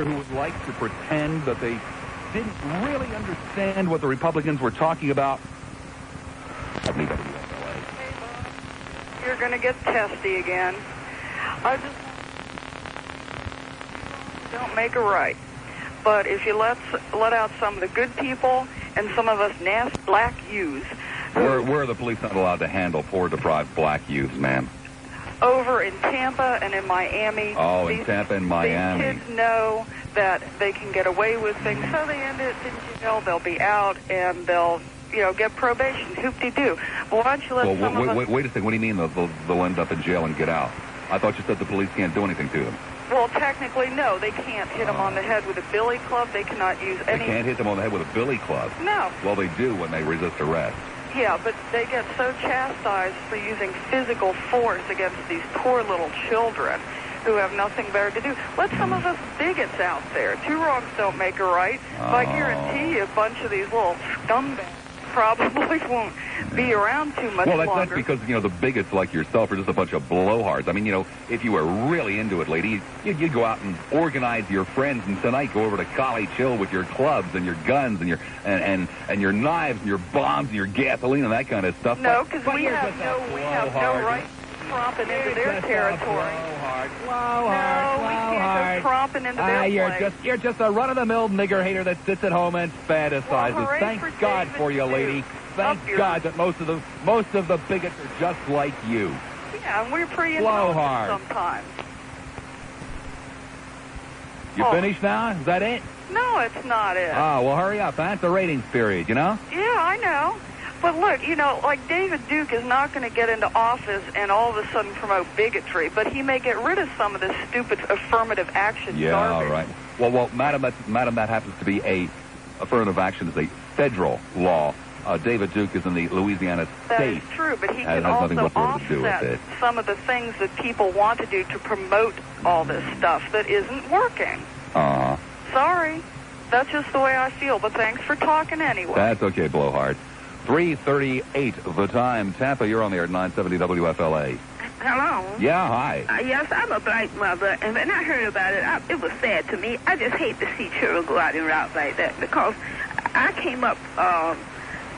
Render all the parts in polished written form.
who would like to pretend that they didn't really understand what the Republicans were talking about. You're going to get testy again. I just don't make it right. But if you let out some of the good people and some of us nasty black youths. Where are the police not allowed to handle poor, deprived black youths, ma'am? Over in Tampa and in Miami. Oh, in Tampa and Miami. These kids know that they can get away with things, so they end it in jail. They'll be out, and they'll, get probation. Hoop-de-doo. Well, why don't you let some of us... Wait a second. What do you mean they'll end up in jail and get out? I thought you said the police can't do anything to them. Well, technically, no. They can't hit them on the head with a billy club. They cannot use any... They can't hit them on the head with a billy club? No. Well, they do when they resist arrest. Yeah, but they get so chastised for using physical force against these poor little children who have nothing better to do. Let some of us bigots out there. Two wrongs don't make a right. But I guarantee you a bunch of these little scumbags probably won't be around too much longer. Well, that's because, the bigots like yourself are just a bunch of blowhards. I mean, if you were really into it, lady, you'd go out and organize your friends and tonight go over to College Hill with your clubs and your guns and your and your knives and your bombs and your gasoline and that kind of stuff. No, because we have no right tromping into their territory. No, we can't go tromping into their place. You're just a run-of-the-mill nigger hater that sits at home and fantasizes. Well, Thank God for you, lady. Thank God that most of the bigots are just like you. Yeah, and we're pretty intelligent sometimes. You finished now? Is that it? No, it's not it. Oh, well, hurry up. That's the ratings period, Yeah, I know. But look, like David Duke is not going to get into office and all of a sudden promote bigotry, but he may get rid of some of this stupid affirmative action garbage. All right. Well, madam, that happens to be affirmative action is a federal law. David Duke is in the Louisiana state. That is true, but he can also offset some of the things that people want to do to promote all this stuff that isn't working. Sorry. That's just the way I feel, but thanks for talking anyway. That's okay, blowhard. 3:38 the time. Tampa, you're on the air at 970 WFLA. Hello? Yeah, hi. Yes, I'm a black mother, and when I heard about it, it was sad to me. I just hate to see children go out and route like that because I came up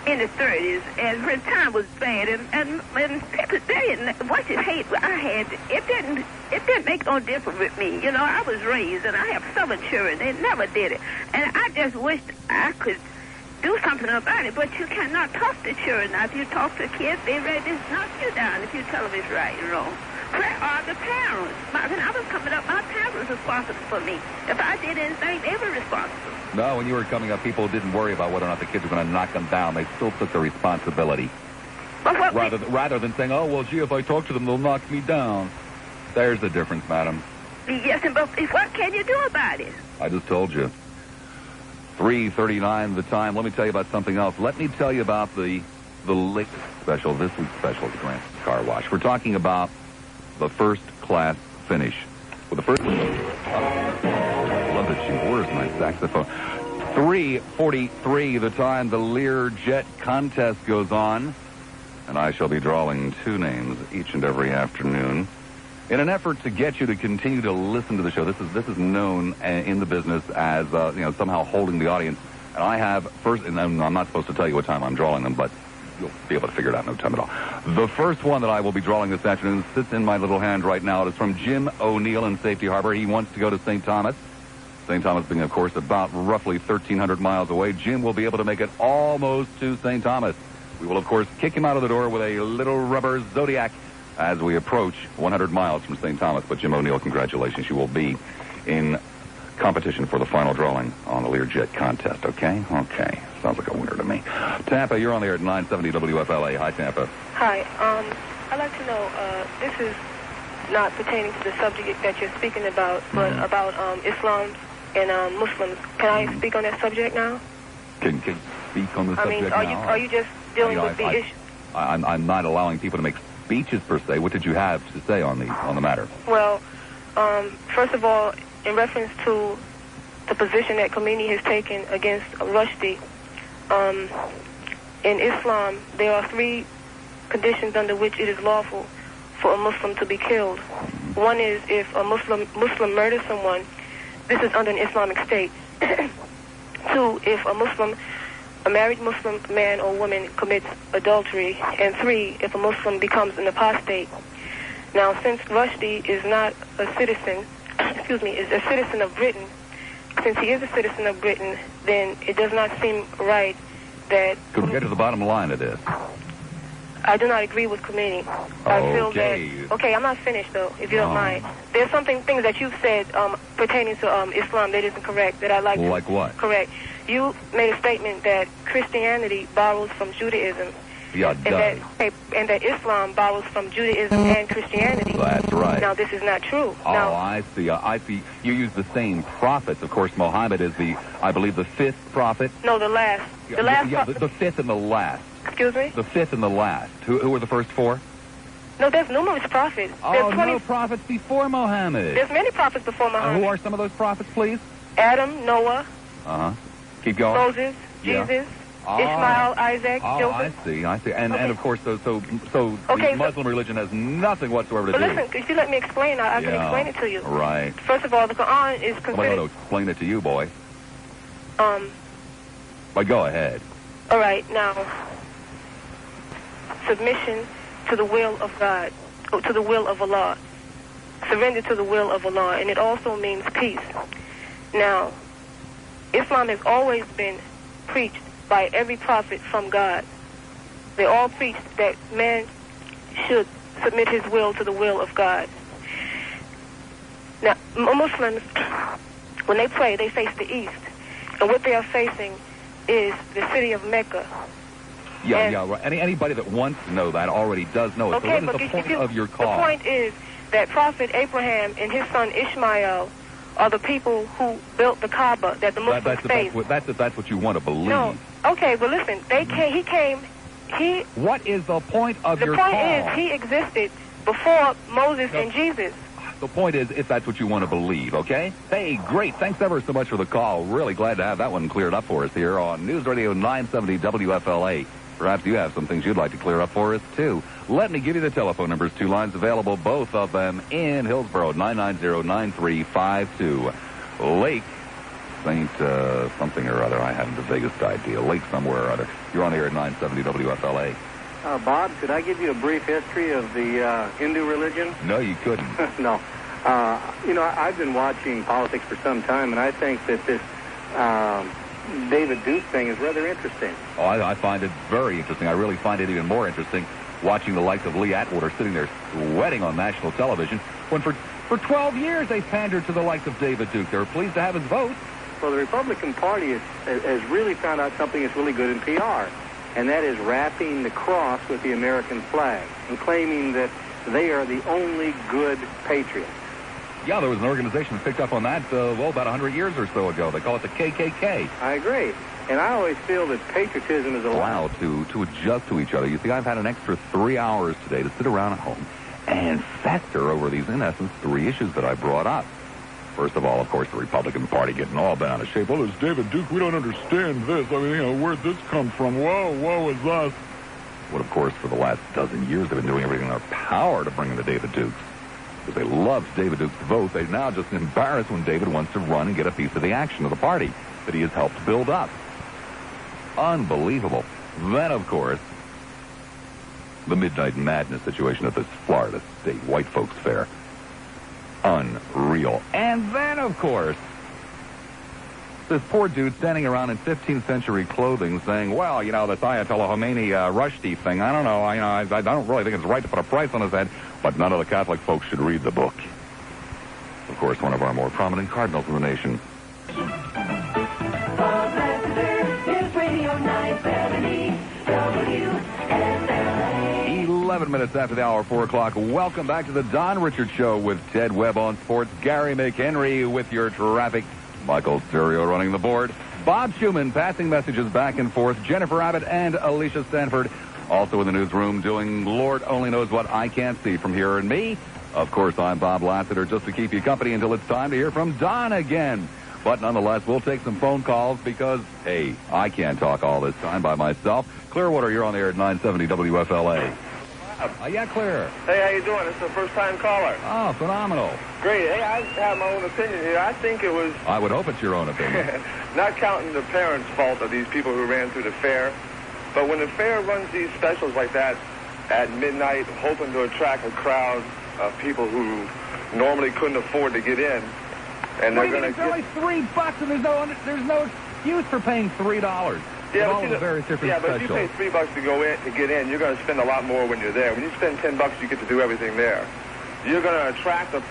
in the 30s, and when time was bad, and people, what you hate I had, it didn't make no difference with me. I was raised, and I have 7 children. They never did it. And I just wished I could do something about it, but you cannot talk to children. Now, if you talk to kids, they're ready to knock you down if you tell them it's right and wrong. Where are the parents? When I was coming up, my parents were responsible for me. If I did anything, they were responsible. No, when you were coming up, people didn't worry about whether or not the kids were going to knock them down. They still took the responsibility. Rather than saying, oh, well, gee, if I talk to them, they'll knock me down. There's the difference, madam. Yes, but what can you do about it? I just told you. 3:39 the time. Let me tell you about something else. Let me tell you about the latest special, this week's special at Grant's Car Wash. We're talking about the first class finish. Well, the first... love that she... Where's my saxophone? 3:43 the time. The Learjet contest goes on, and I shall be drawing 2 names each and every afternoon. In an effort to get you to continue to listen to the show, this is known in the business as somehow holding the audience. And I have first, and I'm not supposed to tell you what time I'm drawing them, but you'll be able to figure it out in no time at all. The first one that I will be drawing this afternoon sits in my little hand right now. It is from Jim O'Neill in Safety Harbor. He wants to go to St. Thomas. St. Thomas being, of course, about roughly 1,300 miles away. Jim will be able to make it almost to St. Thomas. We will, of course, kick him out of the door with a little rubber Zodiac as we approach 100 miles from St. Thomas. But Jim O'Neill, congratulations. You will be in competition for the final drawing on the Learjet contest, okay? Okay. Sounds like a winner to me. Tampa, you're on the air at 970 WFLA. Hi, Tampa. Hi. I'd like to know, this is not pertaining to the subject that you're speaking about, but about Islam and Muslims. Can I speak on that subject now? Can speak on the subject now? Are you just dealing with the issue? I'm not allowing people to make speeches per se. What did you have to say on the matter? Well, first of all, in reference to the position that Khomeini has taken against Rushdie, in Islam, there are 3 conditions under which it is lawful for a Muslim to be killed. One is if a Muslim murders someone, this is under an Islamic state. 2, if a married Muslim man or woman commits adultery. And 3, if a Muslim becomes an apostate. Now, since Rushdie is not a citizen, is a citizen of Britain, since he is a citizen of Britain, then it does not seem right that... Could we get to the bottom line of this? I do not agree with Khomeini. I feel that... Okay, I'm not finished, though, if you don't mind. There's things that you've said pertaining to Islam that isn't correct, that I'd like to... Like what? Correct. You made a statement that Christianity borrows from Judaism. Yeah, and that Islam borrows from Judaism and Christianity. That's right. Now, this is not true. Oh, now, I see. I see. You use the same prophets. Of course, Muhammad is I believe, the 5th prophet. No, the last. The the 5th and the last. Excuse me? The 5th and the last. Who were the first 4? No, there's numerous prophets. There's no prophets before Muhammad. There's many prophets before Muhammad. Who are some of those prophets, please? Adam, Noah. Keep going. Moses, Jesus. Ishmael, Isaac, Joseph. I see. And of course, so the Muslim religion has nothing whatsoever to do. But listen, if you let me explain, I can explain it to you. Right. First of all, the Quran is considered... No, explain it to you, boy. But go ahead. All right, now, submission to the will of God, to the will of Allah. Surrender to the will of Allah, and it also means peace. Now, Islam has always been preached by every prophet from God. They all preached that man should submit his will to the will of God. Now, Muslims, when they pray, they face the east. And what they are facing is the city of Mecca. Yeah, right. Anybody that wants to know that already does know it. Okay, so what is the point of your call? The point is that Prophet Abraham and his son Ishmael are the people who built the Kaaba that the Muslims face. That's what you want to believe. No. Okay, but listen, What is the point of your call? The point is he existed before Moses and Jesus. The point is, if that's what you want to believe, okay? Hey, great. Thanks ever so much for the call. Really glad to have that one cleared up for us here on News Radio 970 WFLA. Perhaps you have some things you'd like to clear up for us, too. Let me give you the telephone numbers. 2 lines available, both of them in Hillsborough, 990-9352. Lake St. something or other. I haven't the vaguest idea. Lake somewhere or other. You're on the air at 970 WFLA. Bob, could I give you a brief history of the Hindu religion? No, you couldn't. No. I've been watching politics for some time, and I think that this David Duke thing is rather interesting. Oh, I find it very interesting. I really find it even more interesting watching the likes of Lee Atwater sitting there sweating on national television when for 12 years they pandered to the likes of David Duke. They were pleased to have his vote. Well, the Republican Party has really found out something that's really good in PR, and that is wrapping the cross with the American flag and claiming that they are the only good patriots. Yeah, there was an organization that picked up on that, about 100 years or so ago. They call it the KKK. I agree. And I always feel that patriotism is allowed to adjust to each other. You see, I've had an extra 3 hours today to sit around at home and fester over these, in essence, 3 issues that I brought up. First of all, of course, the Republican Party getting all bent out of shape. Well, it's David Duke. We don't understand this. I mean, where'd this come from? Woe is us. Well, of course, for the last dozen years, they've been doing everything in their power to bring in the David Dukes. Because they love David Duke's vote. They're now just embarrassed when David wants to run and get a piece of the action of the party that he has helped build up. Unbelievable. Then, of course, the Midnight Madness situation at this Florida State White Folks Fair. Unreal. And then, of course, this poor dude standing around in 15th century clothing saying, well, this Ayatollah Khomeini Rushdie thing, I don't know, I don't really think it's right to put a price on his head, but none of the Catholic folks should read the book. Of course, one of our more prominent cardinals in the nation. Lassiter, News Radio 970 WFLA. 11 minutes after the hour, 4 o'clock. Welcome back to the Don Richard Show with Ted Webb on sports. Gary McHenry with your traffic. Michael Serio running the board. Bob Schumann passing messages back and forth. Jennifer Abbott and Alicia Stanford also in the newsroom doing Lord only knows what I can't see from here. And me, of course, I'm Bob Lassiter, just to keep you company until it's time to hear from Don again. But nonetheless, we'll take some phone calls because, hey, I can't talk all this time by myself. Clearwater, you're on the air at 970 WFLA. Yeah, clear. Hey, how you doing? It's a first-time caller. Oh, phenomenal. Great. Hey, I have my own opinion here. I think it was... I would hope it's your own opinion. not counting the parents' fault of these people who ran through the fair, but when the fair runs these specials like that at midnight, hoping to attract a crowd of people who normally couldn't afford to get in, and they're going to get... It's only $3, and there's no excuse for paying $3. Yeah, all the various different but if you pay $3 to go in to get in, you're going to spend a lot more when you're there. When you spend $10, you get to do everything there. You're going to attract a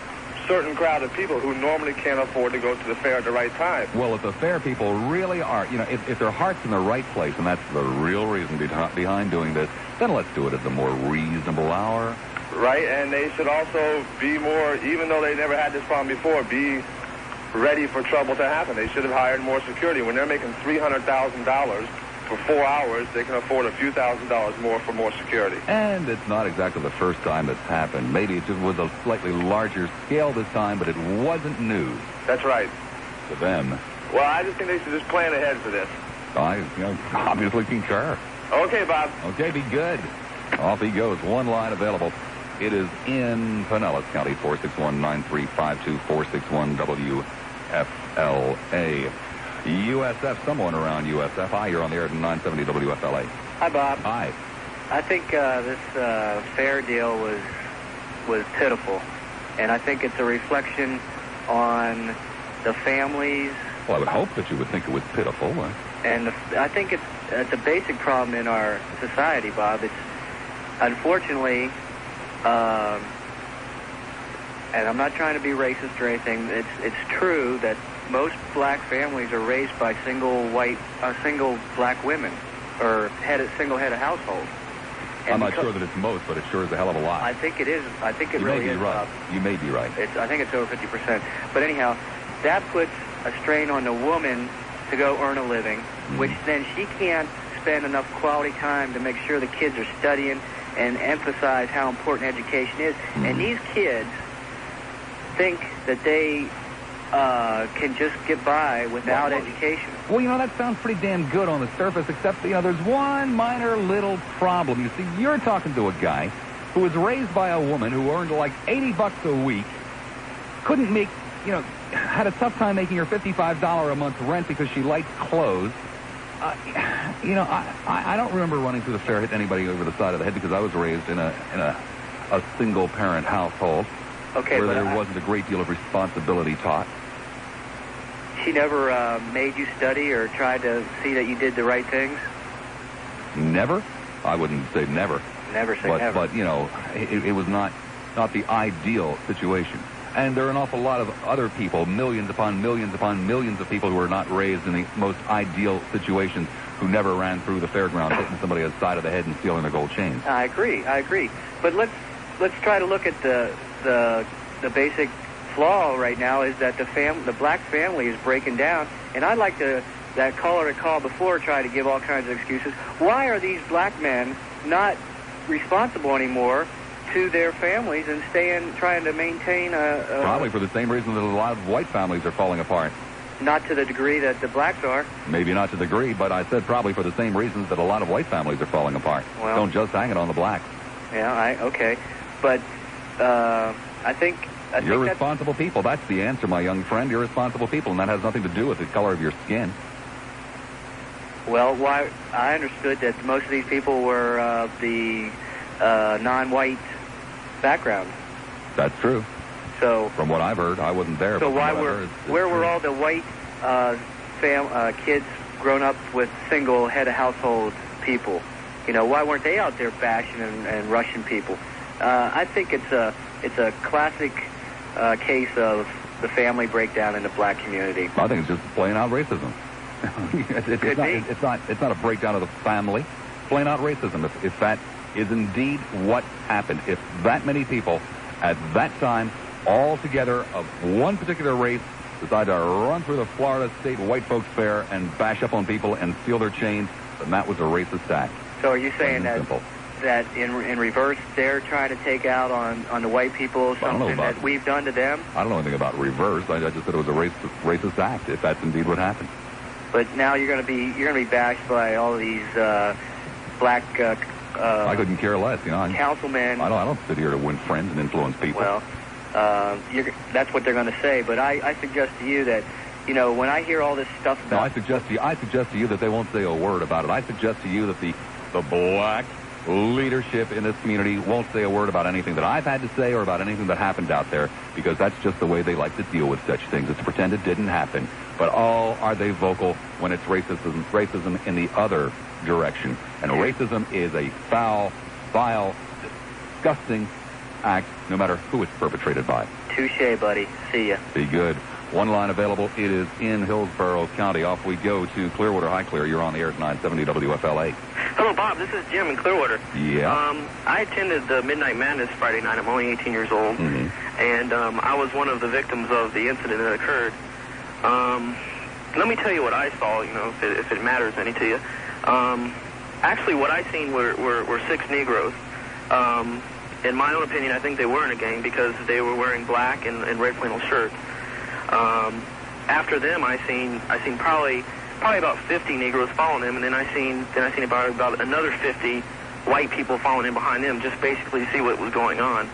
certain crowd of people who normally can't afford to go to the fair at the right time. Well, if the fair people really are, if their heart's in the right place, and that's the real reason behind doing this, then let's do it at the more reasonable hour. Right, and they should also be more, even though they never had this problem before, be ready for trouble to happen. They should have hired more security. When they're making $300,000 for 4 hours, they can afford a few $1,000s more for more security. And it's not exactly the first time it's happened. Maybe it just was a slightly larger scale this time, but it wasn't news. That's right. To them. Well, I just think they should just plan ahead for this. I obviously concur. Okay, Bob. Okay, be good. Off he goes. One line available. It is in Pinellas County, 461-9352, 461-WFLA. USF, someone around USF. Hi, you're on the air at 970 WFLA. Hi, Bob. Hi. I think this fair deal was pitiful, and I think it's a reflection on the families. Well, I would hope that you would think it was pitiful. And I think it's a basic problem in our society, Bob. It's unfortunately, and I'm not trying to be racist or anything. It's true that most black families are raised by single black women, or single head of household. I'm not sure that it's most, but it sure is a hell of a lot. I think it is. I think it really is. Right. You may be right. I think it's over 50%. But anyhow, that puts a strain on the woman to go earn a living, which then she can't spend enough quality time to make sure the kids are studying and emphasize how important education is. And these kids think that they can just get by without education. Well, that sounds pretty damn good on the surface, except, there's one minor little problem. You see, you're talking to a guy who was raised by a woman who earned like $80 a week, couldn't make, had a tough time making her $55 a month rent because she liked clothes. I don't remember running through the fair hitting anybody over the side of the head because I was raised in a single-parent household where there wasn't a great deal of responsibility taught. She never made you study or tried to see that you did the right things? Never? I wouldn't say never. Never say never. But, it was not the ideal situation. And there are an awful lot of other people, millions upon millions upon millions of people who are not raised in the most ideal situations, who never ran through the fairground hitting somebody on the side of the head and stealing their gold chains. I agree. But let's try to look at the basic flaw right now is that the black family is breaking down, and I'd like that caller to call before try to give all kinds of excuses. Why are these black men not responsible anymore to their families and trying to maintain probably for the same reason that a lot of white families are falling apart. Not to the degree that the blacks are. Maybe not to the degree, but I said probably for the same reasons that a lot of white families are falling apart. Well, don't just hang it on the blacks. Yeah, okay. But I think you're responsible people. That's the answer, my young friend. You're responsible people, and that has nothing to do with the color of your skin. Well, I understood that most of these people were the non-white background. That's true. So from what I've heard, I wasn't there. So where were all the white kids grown up with single head of household people? Why weren't they out there bashing and rushing people? I think it's a classic case of the family breakdown in the black community. I think it's just plain out racism. It's not a breakdown of the family. Plain out racism. If that is indeed what happened, if that many people at that time, all together of one particular race, decide to run through the Florida State White Folks Fair and bash up on people and steal their chains, then that was a racist act. So are you saying that in reverse, they're trying to take out on the white people something that we've done to them? I don't know anything about reverse. I just said it was a racist act, if that's indeed what happened. But now you're going to be bashed by all of these black I couldn't care less. councilmen. I don't sit here to win friends and influence people. Well, that's what they're going to say. But I suggest to you that, when I hear all this stuff about... No, I suggest to you that they won't say a word about it. I suggest to you that the black leadership in this community won't say a word about anything that I've had to say or about anything that happened out there, because that's just the way they like to deal with such things. It's to pretend it didn't happen. But are they vocal when it's racism in the other direction? And racism is a foul, vile, disgusting act, no matter who it's perpetrated by. Touche, buddy. See ya. Be good. One line available. It is in Hillsborough County. Off we go to Clearwater. Hi, Clear. You're on the air at 970 WFLA. Hello, Bob. This is Jim in Clearwater. Yeah. I attended the Midnight Madness Friday night. I'm only 18 years old. Mm-hmm. And I was one of the victims of the incident that occurred. Let me tell you what I saw, if it matters any to you. Actually, what I seen were 6 Negroes. In my own opinion, I think they were in a gang because they were wearing black and red flannel shirts. After them, I seen probably about 50 Negroes following them, and then I seen about another 50 white people following in behind them, just basically to see what was going on.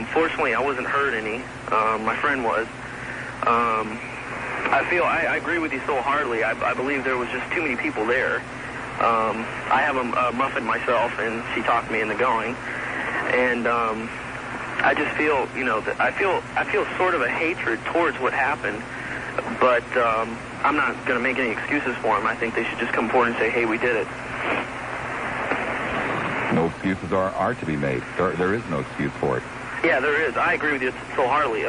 Fortunately, I wasn't hurt any. My friend was. I agree with you so heartily. I believe there was just too many people there. I have a muffin myself, and she talked me into going. And I just feel, that I feel sort of a hatred towards what happened. But I'm not going to make any excuses for them. I think they should just come forward and say, hey, we did it. No excuses are to be made. There is no excuse for it. Yeah, there is. I agree with you so heartily.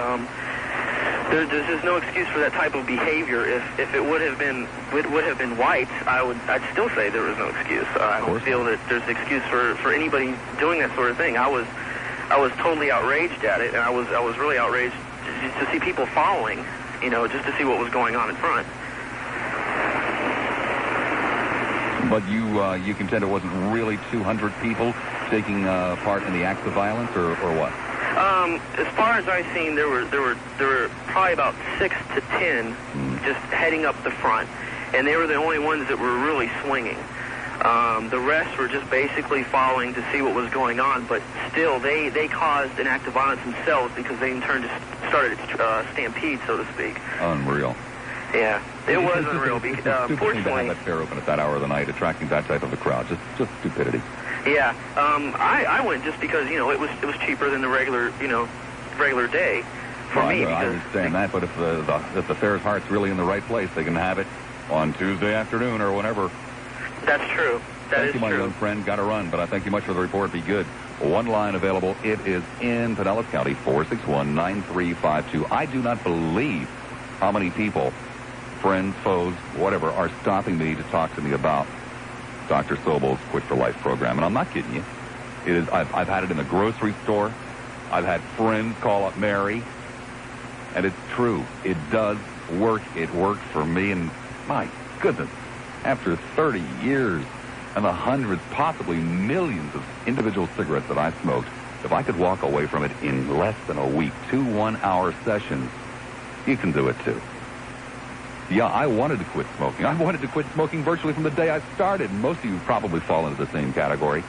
There's just no excuse for that type of behavior. If it would have been white, I'd still say there was no excuse. I don't feel that there's an excuse for anybody doing that sort of thing. I was totally outraged at it, and I was really outraged to see people following, just to see what was going on in front. But you contend it wasn't really 200 people taking part in the acts of violence, or what? As far as I've seen, there were probably about 6 to 10 just heading up the front, and they were the only ones that were really swinging. The rest were just basically following to see what was going on, but still they caused an act of violence themselves because they in turn just started a stampede, so to speak. Unreal. Yeah, it was unreal. Fortunately, to have that fair open at that hour of the night, attracting that type of a crowd, just stupidity. Yeah, I went just because it was cheaper than the regular day for me. I understand that, but if the fair's heart's really in the right place, they can have it on Tuesday afternoon or whenever. That's true. Thank you, my young friend. Got to run, but I thank you much for the report. Be good. One line available. It is in Pinellas County, 461-9352. I do not believe how many people, friends, foes, whatever, are stopping me to talk to me about Dr. Sobel's Quit for Life program. And I'm not kidding you. It is. I've had it in the grocery store. I've had friends call up Mary. And it's true. It does work. It worked for me. And my goodness, after 30 years and the hundreds, possibly millions of individual cigarettes that I smoked, if I could walk away from it in less than a week, 2 one-hour sessions, you can do it too. Yeah, I wanted to quit smoking. I wanted to quit smoking virtually from the day I started. Most of you probably fall into the same category.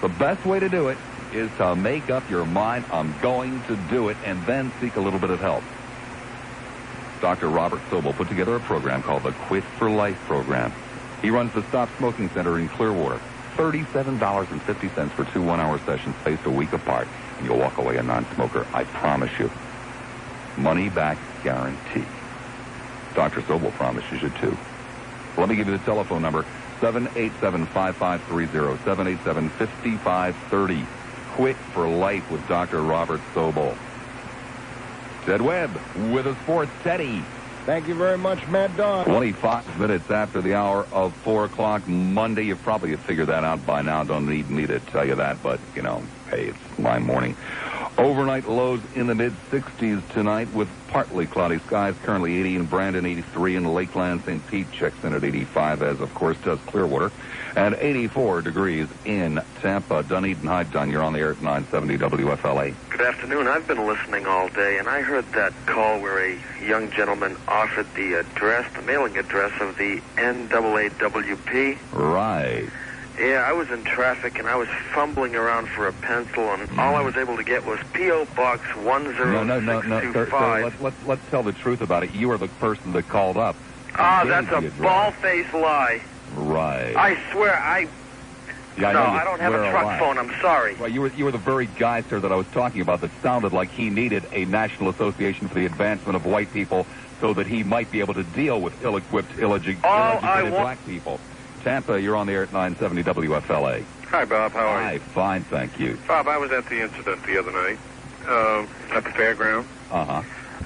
The best way to do it is to make up your mind, I'm going to do it, and then seek a little bit of help. Dr. Robert Sobel put together a program called the Quit for Life program. He runs the Stop Smoking Center in Clearwater. $37.50 for 2 one-hour sessions spaced a week apart, and you'll walk away a non-smoker, I promise you. Money back guarantee. Dr. Sobel promises you too. Let me give you the telephone number, 787-5530, 787-5530. Quit for Life with Dr. Robert Sobel. Ted Webb with the sports. Teddy. Thank you very much, Mad Dog. 25 minutes after the hour of 4 o'clock Monday. You probably have figured that out by now. Don't need me to tell you that, but, hey, it's my morning. Overnight lows in the mid-60s tonight with partly cloudy skies. Currently 80 in Brandon, 83 in Lakeland. St. Pete checks in at 85, as, of course, does Clearwater. And 84 degrees in Tampa. Dunedin, hi, Dunn. You're on the air at 970 WFLA. Good afternoon. I've been listening all day, and I heard that call where a young gentleman offered the mailing address of the NAAWP. Right. Yeah, I was in traffic, and I was fumbling around for a pencil, and all I was able to get was P.O. Box 10625. No. Let's tell the truth about it. You were the person that called up. That's a bald-faced lie. Right. I swear, I don't have a truck phone. I'm sorry. Well, you were the very guy, sir, that I was talking about that sounded like he needed a National Association for the Advancement of White People so that he might be able to deal with ill-equipped, ill-educated black people. Tampa, you're on the air at 970 WFLA. Hi, Bob. How are you? Hi, fine, thank you. Bob, I was at the incident the other night at the fairground. Uh-huh.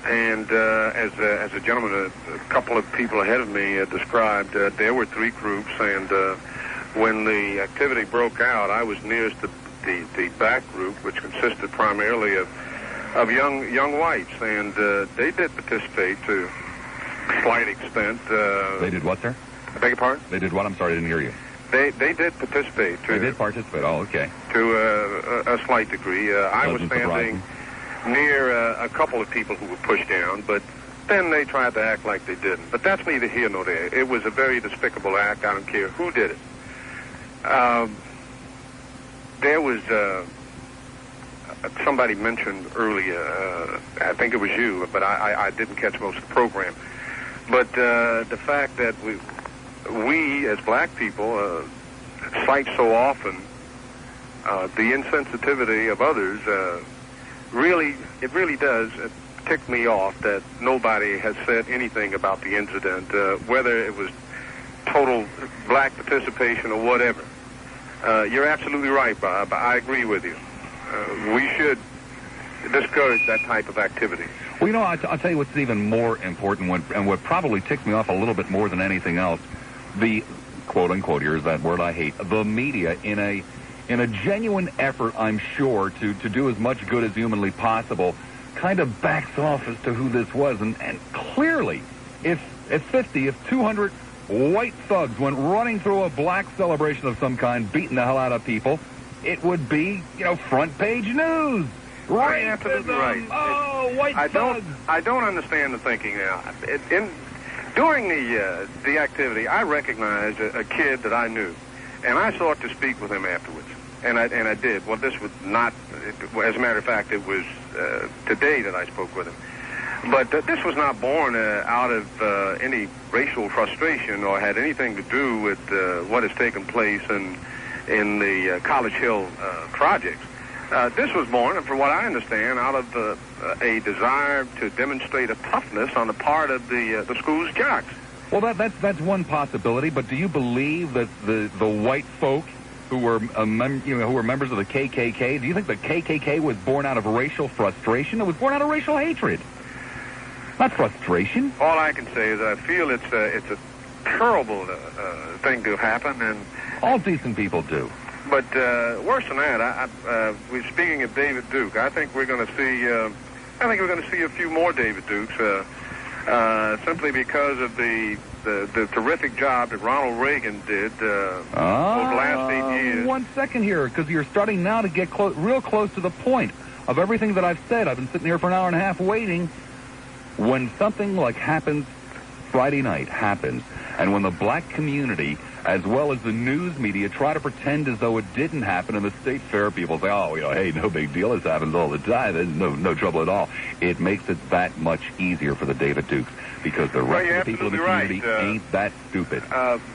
And as a gentleman, a couple of people ahead of me described, there were three groups, and when the activity broke out, I was nearest the back group, which consisted primarily of young whites, and they did participate to a slight extent. They did what, sir? I beg your pardon? They did what? I'm sorry, I didn't hear you. They did participate. They did participate. Oh, okay. To a slight degree. I was standing near a couple of people who were pushed down, but then they tried to act like they didn't. But that's neither here nor there. It was a very despicable act. I don't care who did it. There was somebody mentioned earlier, I think it was you, but I didn't catch most of the program. But the fact that we as black people cite so often the insensitivity of others, it really does tick me off that nobody has said anything about the incident, whether it was total black participation or whatever. You're absolutely right, Bob. I agree with you. We should discourage that type of activity. Well, I'll tell you what's even more important, and what probably ticks me off a little bit more than anything else, the quote-unquote, here's that word I hate, the media, in a genuine effort, I'm sure, to do as much good as humanly possible, kind of backs off as to who this was. And clearly, if 200 white thugs went running through a black celebration of some kind, beating the hell out of people, it would be, front page news. Right, absolutely right. Oh, white thugs. I don't understand the thinking now. During the activity, I recognized a kid that I knew, and I sought to speak with him afterwards, and I did. Well, this was not, as a matter of fact, it was today that I spoke with him. But this was not born out of any racial frustration or had anything to do with what has taken place in the College Hill projects. This was born, from what I understand, out of a desire to demonstrate a toughness on the part of the school's jocks. Well, that's one possibility. But do you believe that the white folk who were who were members of the KKK, do you think the KKK was born out of racial frustration? It was born out of racial hatred, not frustration. All I can say is I feel it's a terrible thing to happen, and all decent people do. But worse than that, we're speaking of David Duke. I think we're going to see. I think we're going to see a few more David Dukes, simply because of the terrific job that Ronald Reagan did over the last 8 years. 1 second here, because you're starting now to get real close to the point of everything that I've said. I've been sitting here for an hour and a half waiting. When something like Friday night happens, and when the black community, as well as the news media, try to pretend as though it didn't happen, and the state fair people say, hey, no big deal, this happens all the time, there's no trouble at all. It makes it that much easier for the David Dukes, because the rest of the people in the community ain't that stupid.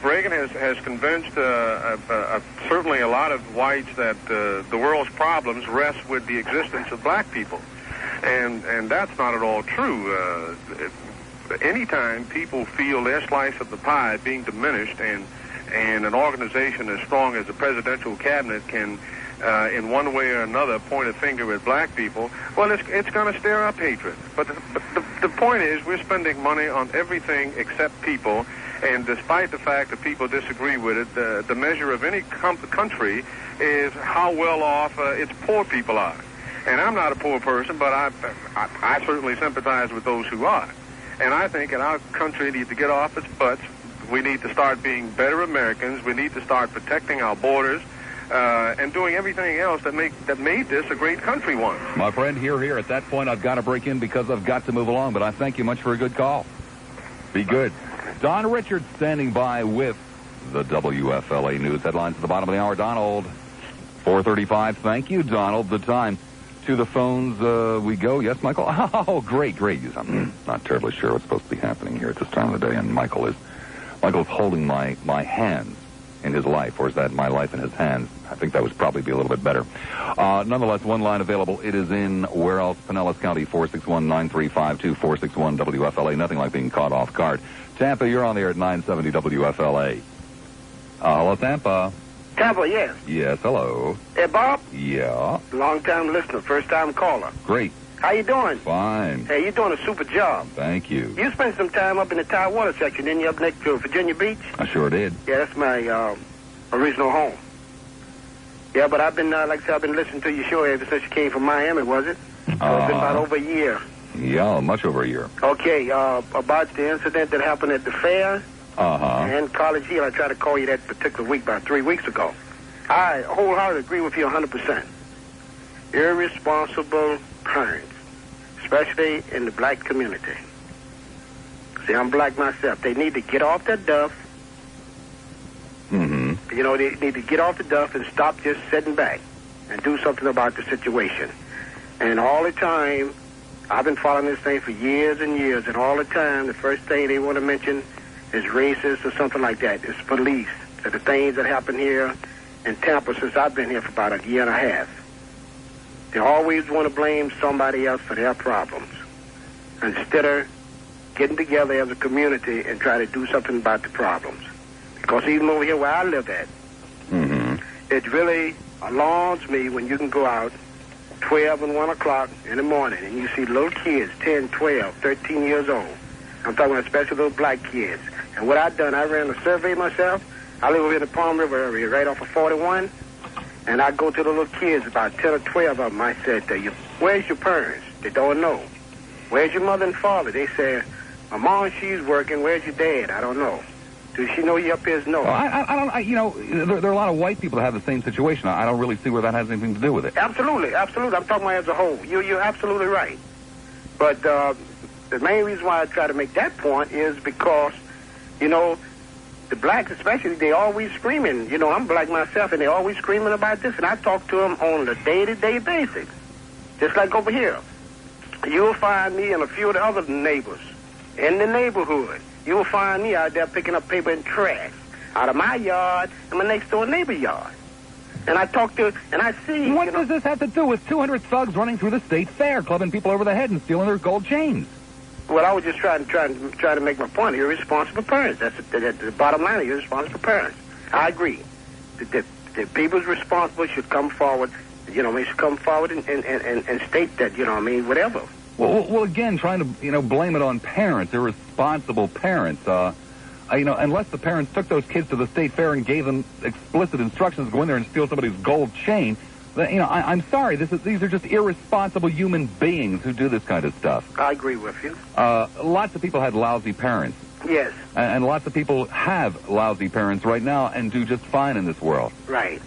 Reagan has convinced certainly a lot of whites that the world's problems rest with the existence of black people. And that's not at all true. Anytime people feel their slice of the pie being diminished, and an organization as strong as the presidential cabinet can, in one way or another, point a finger at black people, well, it's going to stir up hatred. But the point is, we're spending money on everything except people, and despite the fact that people disagree with it, the measure of any country is how well off its poor people are. And I'm not a poor person, but I certainly sympathize with those who are. And I think our country needs to get off its butts. We need to start being better Americans. We need to start protecting our borders and doing everything else that made this a great country once. My friend, here. At that point, I've got to break in because I've got to move along. But I thank you much for a good call. Be good. Don Richards standing by with the WFLA News headlines at the bottom of the hour. Donald, 4:35. Thank you, Donald. The time. To the phones we go. Yes, Michael? Oh, great. I'm not terribly sure what's supposed to be happening here at this time of the day, and Michael's holding my hands in his life, or is that my life in his hands? I think that would probably be a little bit better. Nonetheless, one line available. It is in, where else? Pinellas County, 461-9352, 461 WFLA. Nothing like being caught off guard. Tampa, you're on the air at 970 WFLA. Hello, Tampa. Tampa, yes. Yes, hello. Hey, Bob? Yeah. Long-time listener, first-time caller. Great. How you doing? Fine. Hey, you're doing a super job. Thank you. You spent some time up in the Tidewater section, didn't you, up next to Virginia Beach? I sure did. Yeah, that's my original home. Yeah, but I've been, like I said, I've been listening to your show ever since you came from Miami, was it? So it's been about over a year. Yeah, much over a year. Okay, about the incident that happened at the fair and College Hill, I tried to call you that particular week, about 3 weeks ago. I wholeheartedly agree with you 100%. Irresponsible parents, especially in the black community. See, I'm black myself. They need to get off that duff. Mm-hmm. You know, they need to get off the duff and stop just sitting back and do something about the situation. And all the time, I've been following this thing for years and years, and all the time, the first thing they want to mention is racist or something like that. It's police. So the things that happen here in Tampa since I've been here for about a year and a half. They always want to blame somebody else for their problems instead of getting together as a community and try to do something about the problems. Because even over here where I live at, it really alarms me when you can go out 12 and 1 o'clock in the morning and you see little kids, 10, 12, 13 years old. I'm talking about especially little black kids. And what I've done, I ran a survey myself. I live over in the Palm River area, right off of 41. And I go to the little kids, about 10 or 12 of them. I said to you, where's your parents? They don't know. Where's your mother and father? They say, my mom, she's working. Where's your dad? I don't know. Does she know you up here? No. Well, I don't, you know, there are a lot of white people that have the same situation. I don't really see where that has anything to do with it. Absolutely. I'm talking about as a whole. You're absolutely right. But the main reason why I try to make that point is because, you know, the blacks especially, they always screaming. You know, I'm black myself, and they always screaming about this, and I talk to them on a day-to-day basis. Just like over here. You'll find me and a few of the other neighbors in the neighborhood. You'll find me out there picking up paper and trash out of my yard and my next-door neighbor's yard. And I talk to, and I see... What does this have to do with 200 thugs running through the state fair, clubbing people over the head and stealing their gold chains? Well, I was just trying to make my point. Irresponsible parents. That's the bottom line. Irresponsible parents. I agree. The people's responsible should come forward. You know, they should come forward and state that. You know, what I mean, whatever. Well, again, trying to blame it on parents, irresponsible parents. You know, unless the parents took those kids to the state fair and gave them explicit instructions to go in there and steal somebody's gold chain. You know, I'm sorry. These are just irresponsible human beings who do this kind of stuff. I agree with you. Lots of people had lousy parents. Yes. And lots of people have lousy parents right now and do just fine in this world. Right.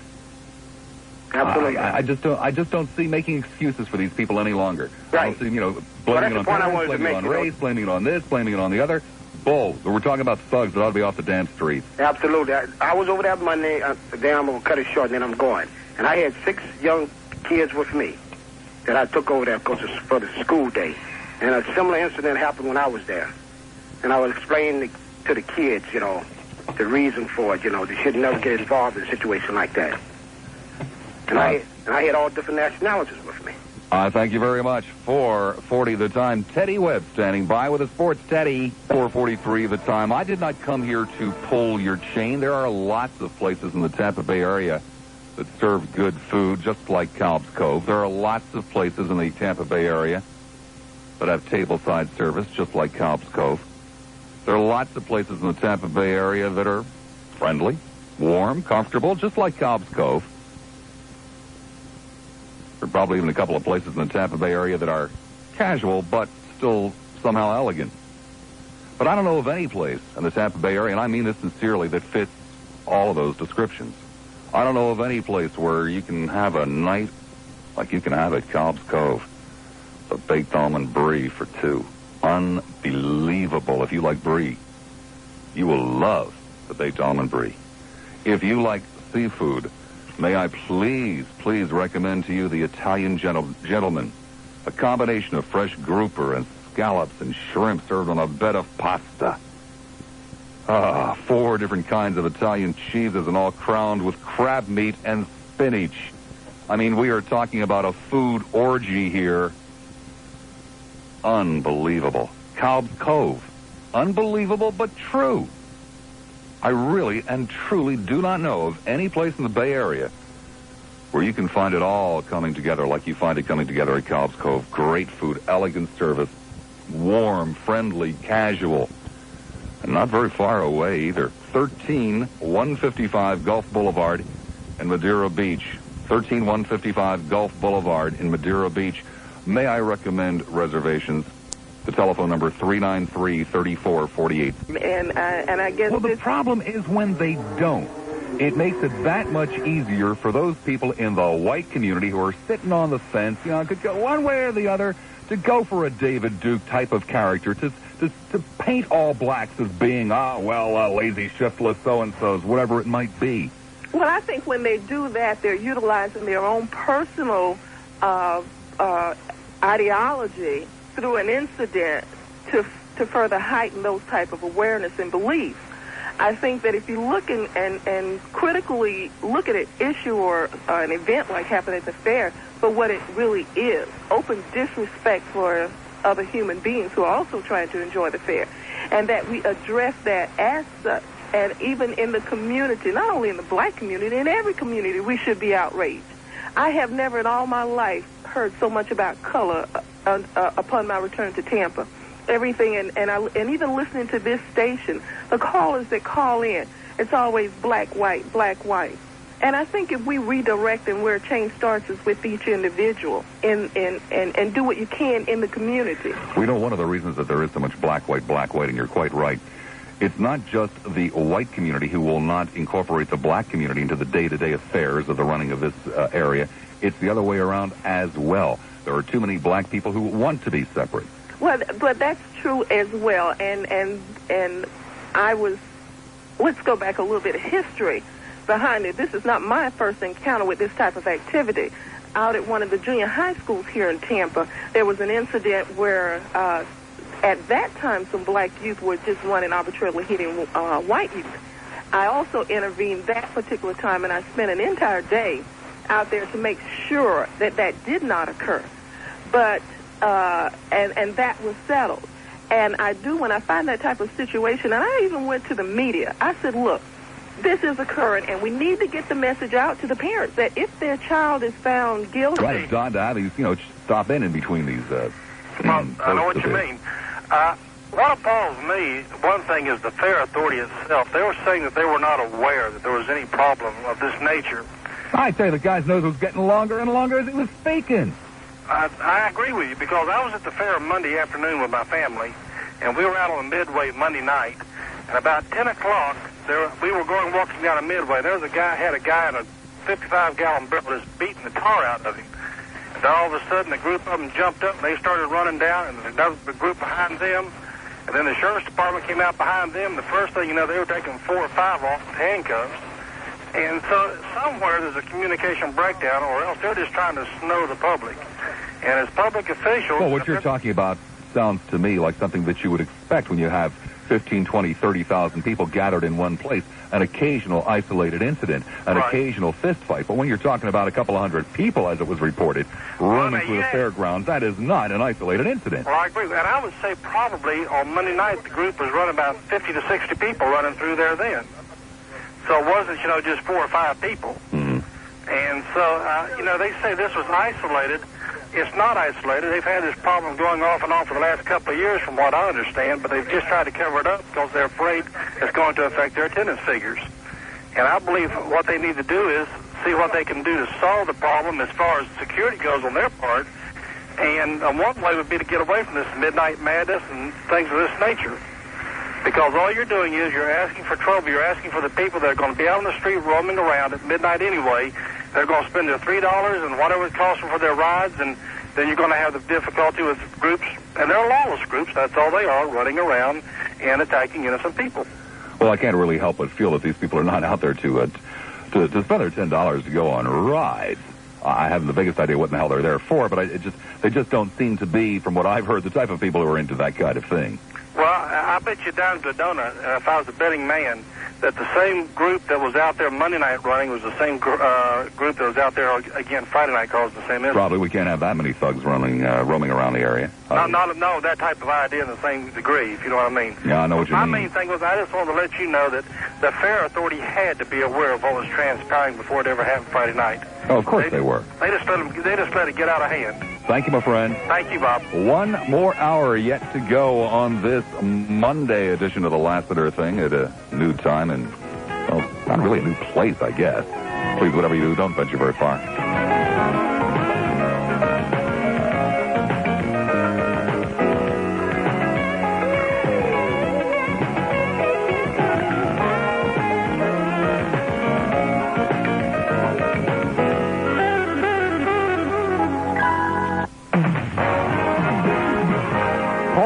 Absolutely. I just don't see making excuses for these people any longer. Right. I don't see, blaming it on parents, blaming it on race, blaming it on this, blaming it on the other. Bull. We're talking about thugs that ought to be off the damn streets. Absolutely. I was over there Monday. Then I'm going to cut it short, and then I'm going. And I had 6 young kids with me that I took over there for the school day. And a similar incident happened when I was there. And I was explaining to the kids, you know, the reason for it. You know, they should never get involved in a situation like that. And I had all different nationalities with me. Thank you very much. 4:40 the time. Teddy Webb standing by with the sports. Teddy, 4:43 the time. I did not come here to pull your chain. There are lots of places in the Tampa Bay area that serve good food, just like Cobb's Cove. There are lots of places in the Tampa Bay area that have tableside service, just like Cobb's Cove. There are lots of places in the Tampa Bay area that are friendly, warm, comfortable, just like Cobb's Cove. There are probably even a couple of places in the Tampa Bay area that are casual, but still somehow elegant. But I don't know of any place in the Tampa Bay area, and I mean this sincerely, that fits all of those descriptions. I don't know of any place where you can have a night like you can have at Cobb's Cove. The baked almond brie for 2. Unbelievable. If you like brie, you will love the baked almond brie. If you like seafood, may I please recommend to you the Italian Gentleman, a combination of fresh grouper and scallops and shrimp served on a bed of pasta. 4 different kinds of Italian cheeses and all crowned with crab meat and spinach. I mean, we are talking about a food orgy here. Unbelievable. Cobb's Cove. Unbelievable, but true. I really and truly do not know of any place in the Bay Area where you can find it all coming together like you find it coming together at Cobb's Cove. Great food, elegant service, warm, friendly, casual, and not very far away either. 13155 Gulf Boulevard in Madeira Beach. 13155 Gulf Boulevard in Madeira Beach. May I recommend reservations? The telephone number 393-3448. And I guess... Well, the problem is when they don't. It makes it that much easier for those people in the white community who are sitting on the fence, could go one way or the other, to go for a David Duke type of character, to paint all blacks as being, lazy, shiftless so-and-sos, whatever it might be. Well, I think when they do that, they're utilizing their own personal ideology through an incident to further heighten those type of awareness and beliefs. I think that if you look and critically look at an issue or an event like happened at the fair for what it really is, open disrespect for other human beings who are also trying to enjoy the fair, and that we address that as such. And even in the community, not only in the black community, in every community, we should be outraged. I have never in all my life heard so much about color upon my return to Tampa. Everything, and even listening to this station, the callers that call in, it's always black, white, black, white. And I think if we redirect and where change starts is with each individual and do what you can in the community. We know one of the reasons that there is so much black, white, and you're quite right. It's not just the white community who will not incorporate the black community into the day-to-day affairs of the running of this area. It's the other way around as well. There are too many black people who want to be separate. Well, but that's true as well. And let's go back a little bit of history behind it. This is not my first encounter with this type of activity. Out at one of the junior high schools here in Tampa, there was an incident where at that time some black youth were just running arbitrarily hitting white youth. I also intervened that particular time, and I spent an entire day out there to make sure that that did not occur. But and that was settled. And I do, when I find that type of situation, and I even went to the media, I said, look, this is occurring, and we need to get the message out to the parents that if their child is found guilty... Right, Don, to have these, stop in between these... I know what you mean. What appalls me, one thing is the fair authority itself. They were saying that they were not aware that there was any problem of this nature. I tell you, the guy's nose was getting longer and longer as it was speaking. I agree with you, because I was at the fair Monday afternoon with my family, and we were out on the Midway Monday night, and about 10 o'clock, we were walking down a Midway. There was had a guy in a 55-gallon barrel just beating the tar out of him. And all of a sudden, a group of them jumped up, and they started running down, and another group behind them, and then the sheriff's department came out behind them. The first thing you know, they were taking 4 or 5 off with handcuffs. And so somewhere there's a communication breakdown, or else they're just trying to snow the public. And as public officials... Well, what you're talking about sounds to me like something that you would expect when you have 15, 20, 30,000 people gathered in one place, an occasional isolated incident, an occasional fist fight. But when you're talking about a couple of hundred people, as it was reported, running through the fairgrounds, that is not an isolated incident. Well, I agree. And I would say probably on Monday night, the group was running about 50 to 60 people running through there then. So it wasn't, just 4 or 5 people. Mm-hmm. And so, they say this was isolated. It's not isolated. They've had this problem going off and on for the last couple of years, from what I understand, but they've just tried to cover it up because they're afraid it's going to affect their attendance figures. And I believe what they need to do is see what they can do to solve the problem as far as security goes on their part. And one way would be to get away from this midnight madness and things of this nature. Because all you're doing is you're asking for trouble. You're asking for the people that are going to be out on the street roaming around at midnight anyway. They're going to spend their $3 and whatever it costs them for their rides, and then you're going to have the difficulty with groups, and they're lawless groups, that's all they are, running around and attacking innocent people. Well, I can't really help but feel that these people are not out there to spend their $10 to go on rides. I haven't the biggest idea what in the hell they're there for, but they just don't seem to be, from what I've heard, the type of people who are into that kind of thing. Well, I bet you down to Dodona, if I was a betting man, that the same group that was out there Monday night running was the same group that was out there again Friday night causing the same incident. Probably. We can't have that many thugs roaming around the area. No, that type of idea in the same degree, if you know what I mean. Yeah, I know what you mean. My main thing was I just wanted to let you know that the fair authority had to be aware of what was transpiring before it ever happened Friday night. Oh, of course they were. They just let it get out of hand. Thank you, my friend. Thank you, Bob. 1 more hour yet to go on this Monday edition of the Lassiter thing at a new time and, well, not really a new place, I guess. Please, whatever you do, don't venture very far.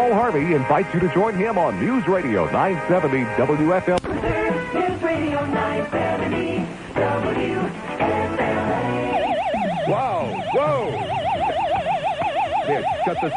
Harvey invites you to join him on News Radio 970 WFL. News Radio 970 WFLA. Wow, whoa! Here, shut this.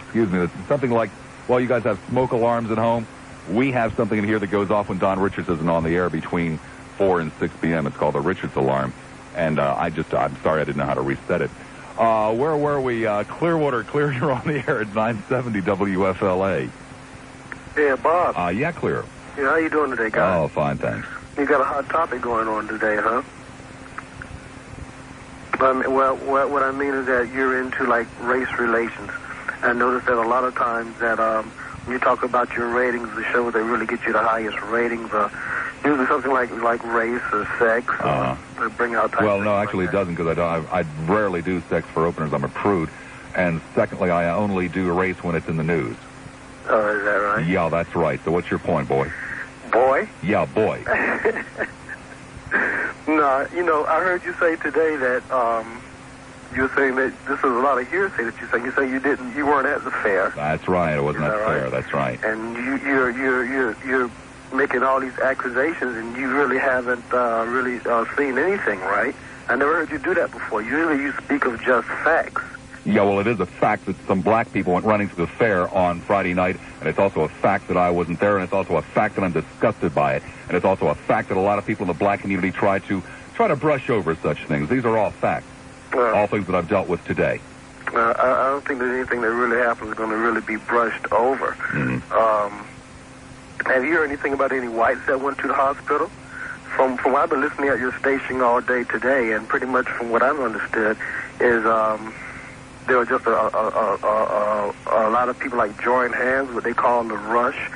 Excuse me, it's something like, well, you guys have smoke alarms at home. We have something in here that goes off when Don Richards isn't on the air between 4 and 6 p.m. It's called the Richards alarm. And I'm sorry I didn't know how to reset it. Where were we? Clearwater, you're on the air at 970 WFLA. Yeah, Bob. Yeah, Clear. Yeah, how you doing today, guys? Oh, fine, thanks. You got a hot topic going on today, huh? Well, what I mean is that you're into, like, race relations. I noticed that a lot of times that when you talk about your ratings, the shows that really get you the highest ratings usually something like race or sex or bring out type. Well, no, actually it doesn't, because I rarely do sex for openers. I'm a prude. And secondly, I only do race when it's in the news. Oh, is that right? Yeah, that's right. So what's your point, boy? Boy? Yeah, boy. No, I heard you say today that you were saying that this is a lot of hearsay that you say. You say you weren't at the fair. That's right. It wasn't at the fair. That's right. And you're making all these accusations, and you really haven't really seen anything, right? I never heard you do that before. Usually you speak of just facts. Yeah, well, it is a fact that some black people went running to the fair on Friday night, and it's also a fact that I wasn't there, and it's also a fact that I'm disgusted by it, and it's also a fact that a lot of people in the black community try to brush over such things. These are all facts, all things that I've dealt with today. I don't think that anything that really happens is going to really be brushed over. Mm-hmm. Have you heard anything about any whites that went to the hospital? From what I've been listening at your station all day today, and pretty much from what I've understood is there were just a lot of people like joined hands, what they call the rush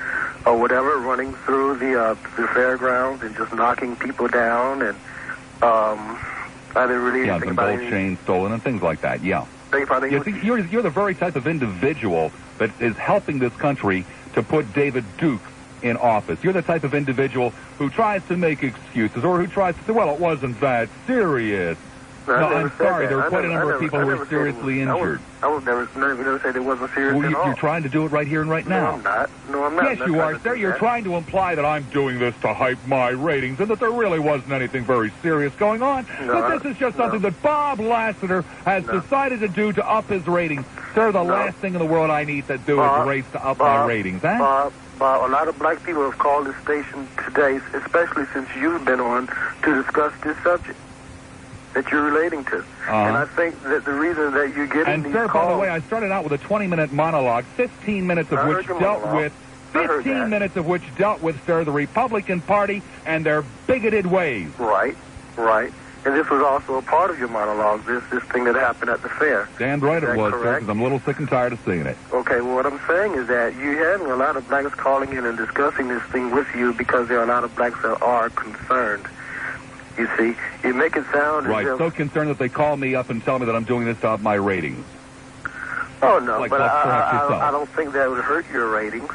or whatever, running through the fairgrounds and just knocking people down. And I didn't really think about gold chains stolen and things like that. Yeah. You're the very type of individual that is helping this country to put David Duke in office. You're the type of individual who tries to make excuses, or who tries to say, well, it wasn't that serious. No, I'm sorry. There were quite a number of people who were seriously injured. I would never say it wasn't serious at all. You're trying to do it right here and right now. No, I'm not. Yes, you are, sir. You're trying to imply that I'm doing this to hype my ratings and that there really wasn't anything very serious going on. That this is just something that Bob Lassiter has decided to do to up his ratings. Sir, the last thing in the world I need to do is race to up my ratings, huh? Bob, a lot of black people have called this station today, especially since you've been on, to discuss this subject that you're relating to. And I think that the reason that you're getting these calls... And, sir, by the way, I started out with a 20-minute monologue, 15 minutes of which dealt with... 15 minutes of which dealt with, sir, the Republican Party and their bigoted ways. Right. And this was also a part of your monologue, this thing that happened at the fair. Damn right it was, sir, because I'm a little sick and tired of seeing it. Okay, well, what I'm saying is that you're having a lot of blacks calling in and discussing this thing with you because there are a lot of blacks that are concerned. You see, you make it sound right, so concerned that they call me up and tell me that I'm doing this to up my ratings. Oh, no, but I don't think that would hurt your ratings.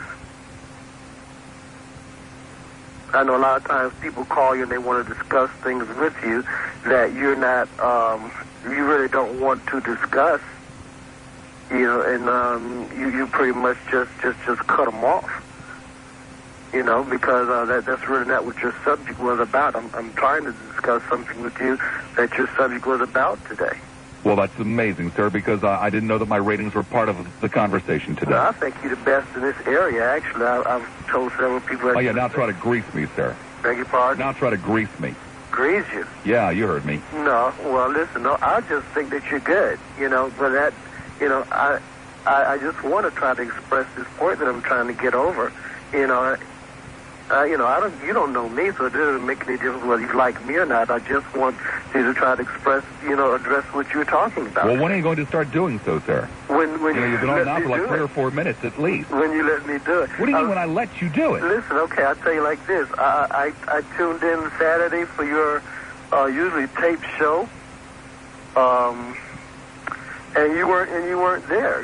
I know a lot of times people call you and they want to discuss things with you that you're not, you really don't want to discuss. you know, and you pretty much just cut them off. You know, because that's really not what your subject was about. I'm trying to discuss something with you that your subject was about today. Well, that's amazing, sir, because I didn't know that my ratings were part of the conversation today. Well, I think you're the best in this area, actually. I've told several people... Oh, yeah, now try to grease me, sir. Beg your pardon? Now try to grease me. Grease you? Yeah, you heard me. No, well, listen, no, I just think that you're good, you know, but that, you know, I just want to try to express this point that I'm trying to get over, you know. You don't know me, so it doesn't make any difference whether you like me or not. I just want you to try to express, address what you're talking about. Well, when are you going to start doing so, sir? When you've been on now for like 3 or 4 minutes at least. When you let me do it. What do you mean when I let you do it? Listen, okay, I'll tell you like this. I tuned in Saturday for your usually taped show. And you weren't there.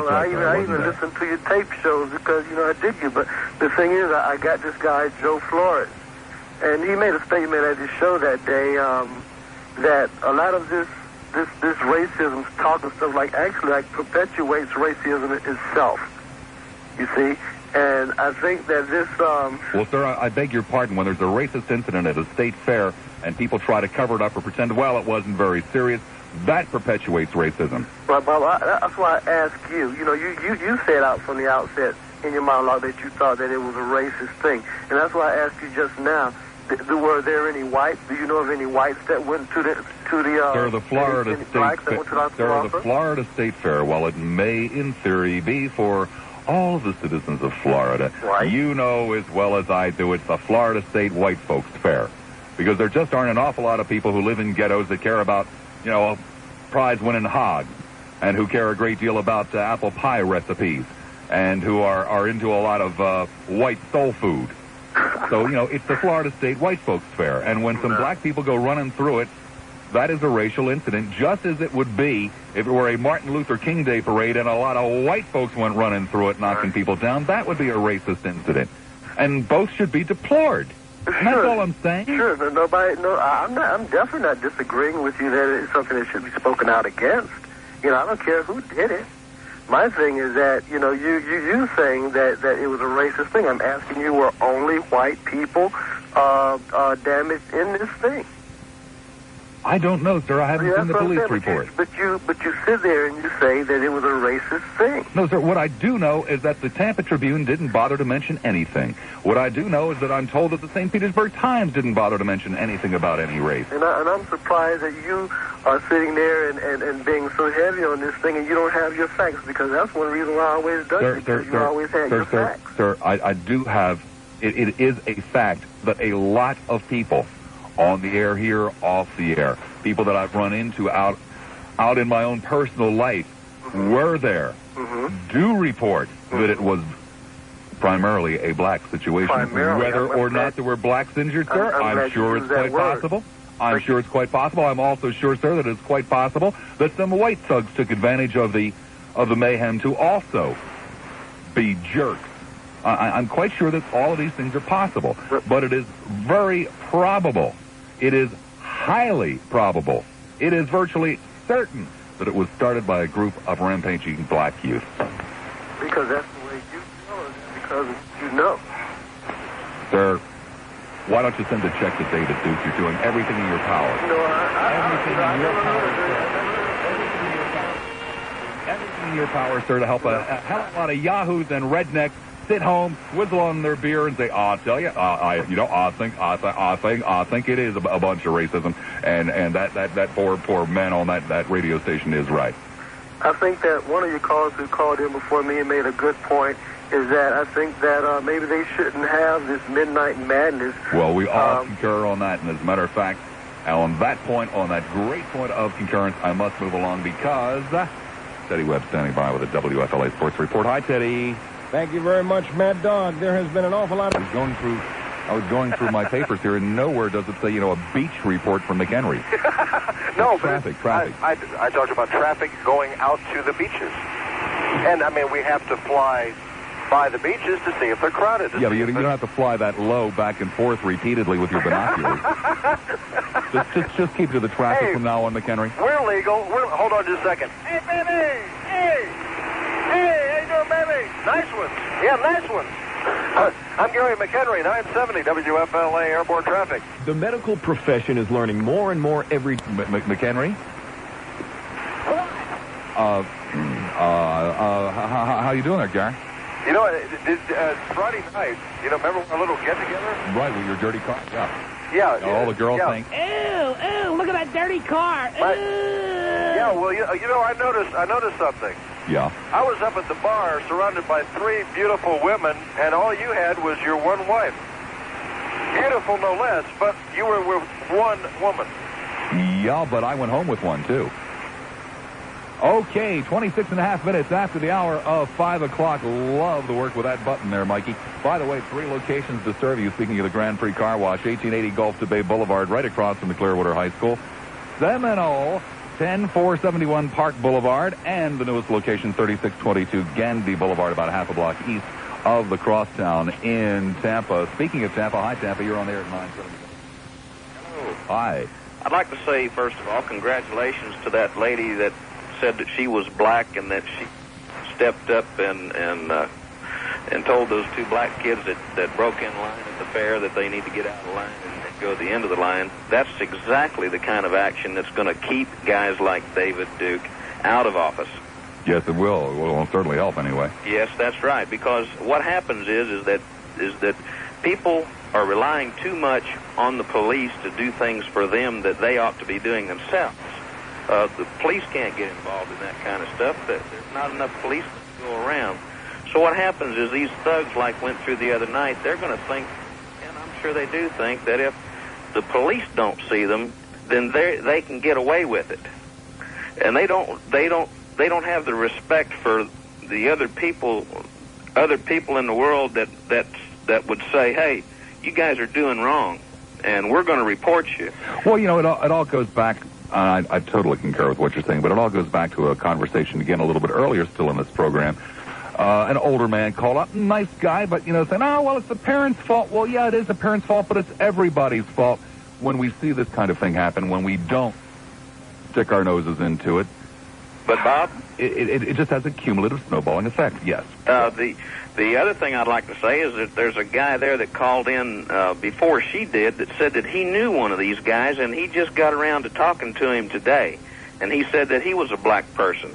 I even listened to your tape shows because I dig you. But the thing is, I got this guy Joe Flores, and he made a statement at the show that day that a lot of this racism talk and stuff actually perpetuates racism itself. You see, and I think that this. Well, sir, I beg your pardon. When there's a racist incident at a state fair and people try to cover it up or pretend, well, it wasn't very serious. That perpetuates racism. Well, Bob, that's why I ask you. You said out from the outset in your monologue that you thought that it was a racist thing, and that's why I asked you just now. Were there any whites? Do you know of any whites that went to the? Sir, the Florida the Florida State Fair. While it may, in theory, be for all the citizens of Florida, right. You know as well as I do, it's the Florida State White Folks Fair, because there just aren't an awful lot of people who live in ghettos that care about, a prize-winning hog, and who care a great deal about apple pie recipes, and who are into a lot of white soul food. So, it's the Florida State White Folks Fair, and when some black people go running through it, that is a racial incident, just as it would be if it were a Martin Luther King Day parade and a lot of white folks went running through it, knocking people down. That would be a racist incident, and both should be deplored. Sure. That's all I'm saying. Sure, I'm definitely not disagreeing with you that it's something that should be spoken out against. I don't care who did it. My thing is that, you saying that it was a racist thing. I'm asking you, were only white people damaged in this thing? I don't know, sir. I haven't seen the police report. But you sit there and you say that it was a racist thing. No, sir. What I do know is that the Tampa Tribune didn't bother to mention anything. What I do know is that I'm told that the St. Petersburg Times didn't bother to mention anything about any race. And I'm surprised that you are sitting there and being so heavy on this thing and you don't have your facts, because that's one reason why I always done it, because you always had your facts. Sir, I do have... It is a fact that a lot of people on the air here, off the air, people that I've run into out in my own personal life were there, do report that it was primarily a black situation. Whether or not there were blacks injured, sir, I'm sure it's quite possible. I'm sure it's quite possible. I'm also sure, sir, that it's quite possible that some white thugs took advantage of the mayhem to also be jerks. I'm quite sure that all of these things are possible, but it is very probable. It is highly probable. It is virtually certain that it was started by a group of rampaging black youth. Because that's the way you feel, or because you know. Sir, why don't you send a check to David Duke? You're doing everything in your power. No, everything in your power, sir, to help a hell of a lot of yahoos and rednecks sit home, whistle on their beer, and say, "I'll tell you, I think it is a bunch of racism," and that poor man on that radio station is right. I think that one of your callers who called in before me and made a good point is that I think that maybe they shouldn't have this midnight madness. Well, we all concur on that, and as a matter of fact, on that point, on that great point of concurrence, I must move along because Teddy Webb standing by with a WFLA Sports Report. Hi, Teddy. Thank you very much, Mad Dog. There has been an awful lot of... I was going through my papers here, and nowhere does it say, a beach report from McHenry. No, traffic. I talked about traffic going out to the beaches. And, we have to fly by the beaches to see if they're crowded. Yeah, but you don't have to fly that low back and forth repeatedly with your binoculars. just keep to the traffic from now on, McHenry. We're legal. Hold on just a second. Hey, baby! Hey! Hey, how you doing, baby? Nice one. Yeah, nice one. I'm Gary McHenry, 970 WFLA Airborne Traffic. The medical profession is learning more and more every... McHenry? How you doing there, Gary? You know, Friday night, remember our little get-together? Right, with your dirty car, yeah. Yeah. All the girls saying, Ew, look at that dirty car. Yeah, well, I noticed something. Yeah. I was up at the bar surrounded by 3 beautiful women, and all you had was your one wife. Beautiful, no less, but you were with one woman. Yeah, but I went home with one, too. Okay, 26 and a half minutes after the hour of 5 o'clock. Love the work with that button there, Mikey. By the way, 3 locations to serve you. Speaking of the Grand Prix Car Wash, 1880 Gulf to Bay Boulevard, right across from the Clearwater High School. Seminole, 10471 Park Boulevard, and the newest location, 3622 Gandy Boulevard, about half a block east of the Crosstown in Tampa. Speaking of Tampa, hi, Tampa. You're on there at 9:30. Hello. Hi. I'd like to say, first of all, congratulations to that lady that said that she was black and that she stepped up and told those 2 black kids that broke in line at the fair that they need to get out of line and go to the end of the line. That's exactly the kind of action that's going to keep guys like David Duke out of office. Yes, it will. It will certainly help anyway. Yes, that's right. Because what happens is that people are relying too much on the police to do things for them that they ought to be doing themselves. The police can't get involved in that kind of stuff. There's not enough police to go around. So what happens is these thugs, like went through the other night, they're going to think, and I'm sure they do think, that if the police don't see them, then they can get away with it. And they don't have the respect for the other people in the world that would say, hey, you guys are doing wrong, and we're going to report you. Well, it all goes back. I totally concur with what you're saying, but it all goes back to a conversation again a little bit earlier still in this program. An older man called up, nice guy, but, saying, oh, well, it's the parents' fault. Well, yeah, it is the parents' fault, but it's everybody's fault when we see this kind of thing happen, when we don't stick our noses into it. But, Bob? It just has a cumulative snowballing effect, yes. The other thing I'd like to say is that there's a guy there that called in before she did that said that he knew one of these guys, and he just got around to talking to him today. And he said that he was a black person.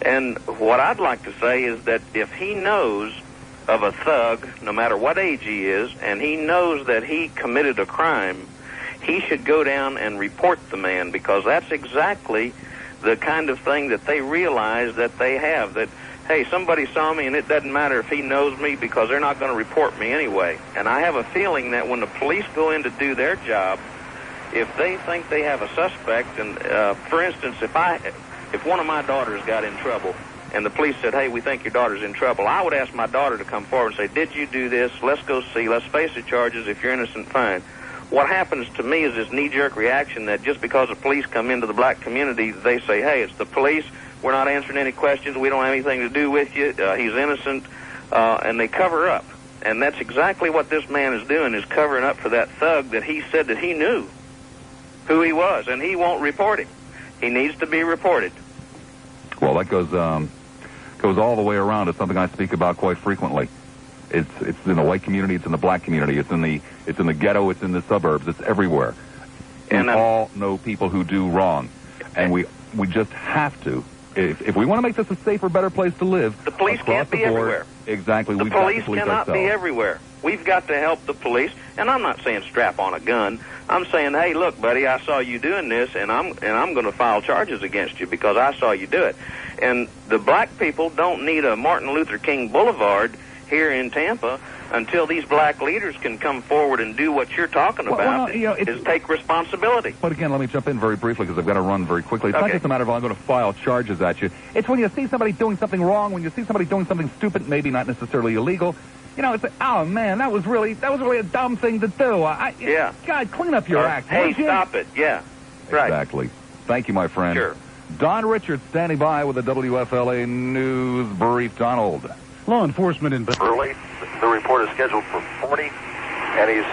And what I'd like to say is that if he knows of a thug, no matter what age he is, and he knows that he committed a crime, he should go down and report the man, because that's exactly the kind of thing that they realize that they have, that, hey, somebody saw me, and it doesn't matter if he knows me because they're not going to report me anyway. And I have a feeling that when the police go in to do their job, if they think they have a suspect, and for instance, if one of my daughters got in trouble and the police said, hey, we think your daughter's in trouble, I would ask my daughter to come forward and say, did you do this? Let's go see. Let's face the charges. If you're innocent, fine. What happens to me is this knee-jerk reaction that just because the police come into the black community, they say, hey, it's the police. We're not answering any questions. We don't have anything to do with you. He's innocent. And they cover up. And that's exactly what this man is doing, is covering up for that thug that he said that he knew who he was, and he won't report him. He needs to be reported. Well, that goes all the way around. It's something I speak about quite frequently. It's in the white community. It's in the black community. It's in the ghetto. It's in the suburbs. It's everywhere. And all know people who do wrong. And we just have to. If we want to make this a safer, better place to live, the police can't be everywhere. Exactly. The police cannot be everywhere. We've got to help the police. And I'm not saying strap on a gun. I'm saying, hey, look, buddy, I saw you doing this, and I'm going to file charges against you because I saw you do it. And the black people don't need a Martin Luther King Boulevard here in Tampa until these black leaders can come forward and do what you're talking about, is take responsibility. But again, let me jump in very briefly because I've got to run very quickly. It's not just a matter of I'm going to file charges at you. It's when you see somebody doing something wrong, when you see somebody doing something stupid, maybe not necessarily illegal. It's like, oh man, that was really a dumb thing to do. Yeah. God, clean up your act. Hey, stop it. Yeah. Right. Exactly. Thank you, my friend. Sure. Don Richards standing by with the WFLA News Brief. Donald. Law enforcement in... Early. The report is scheduled for 40, and he's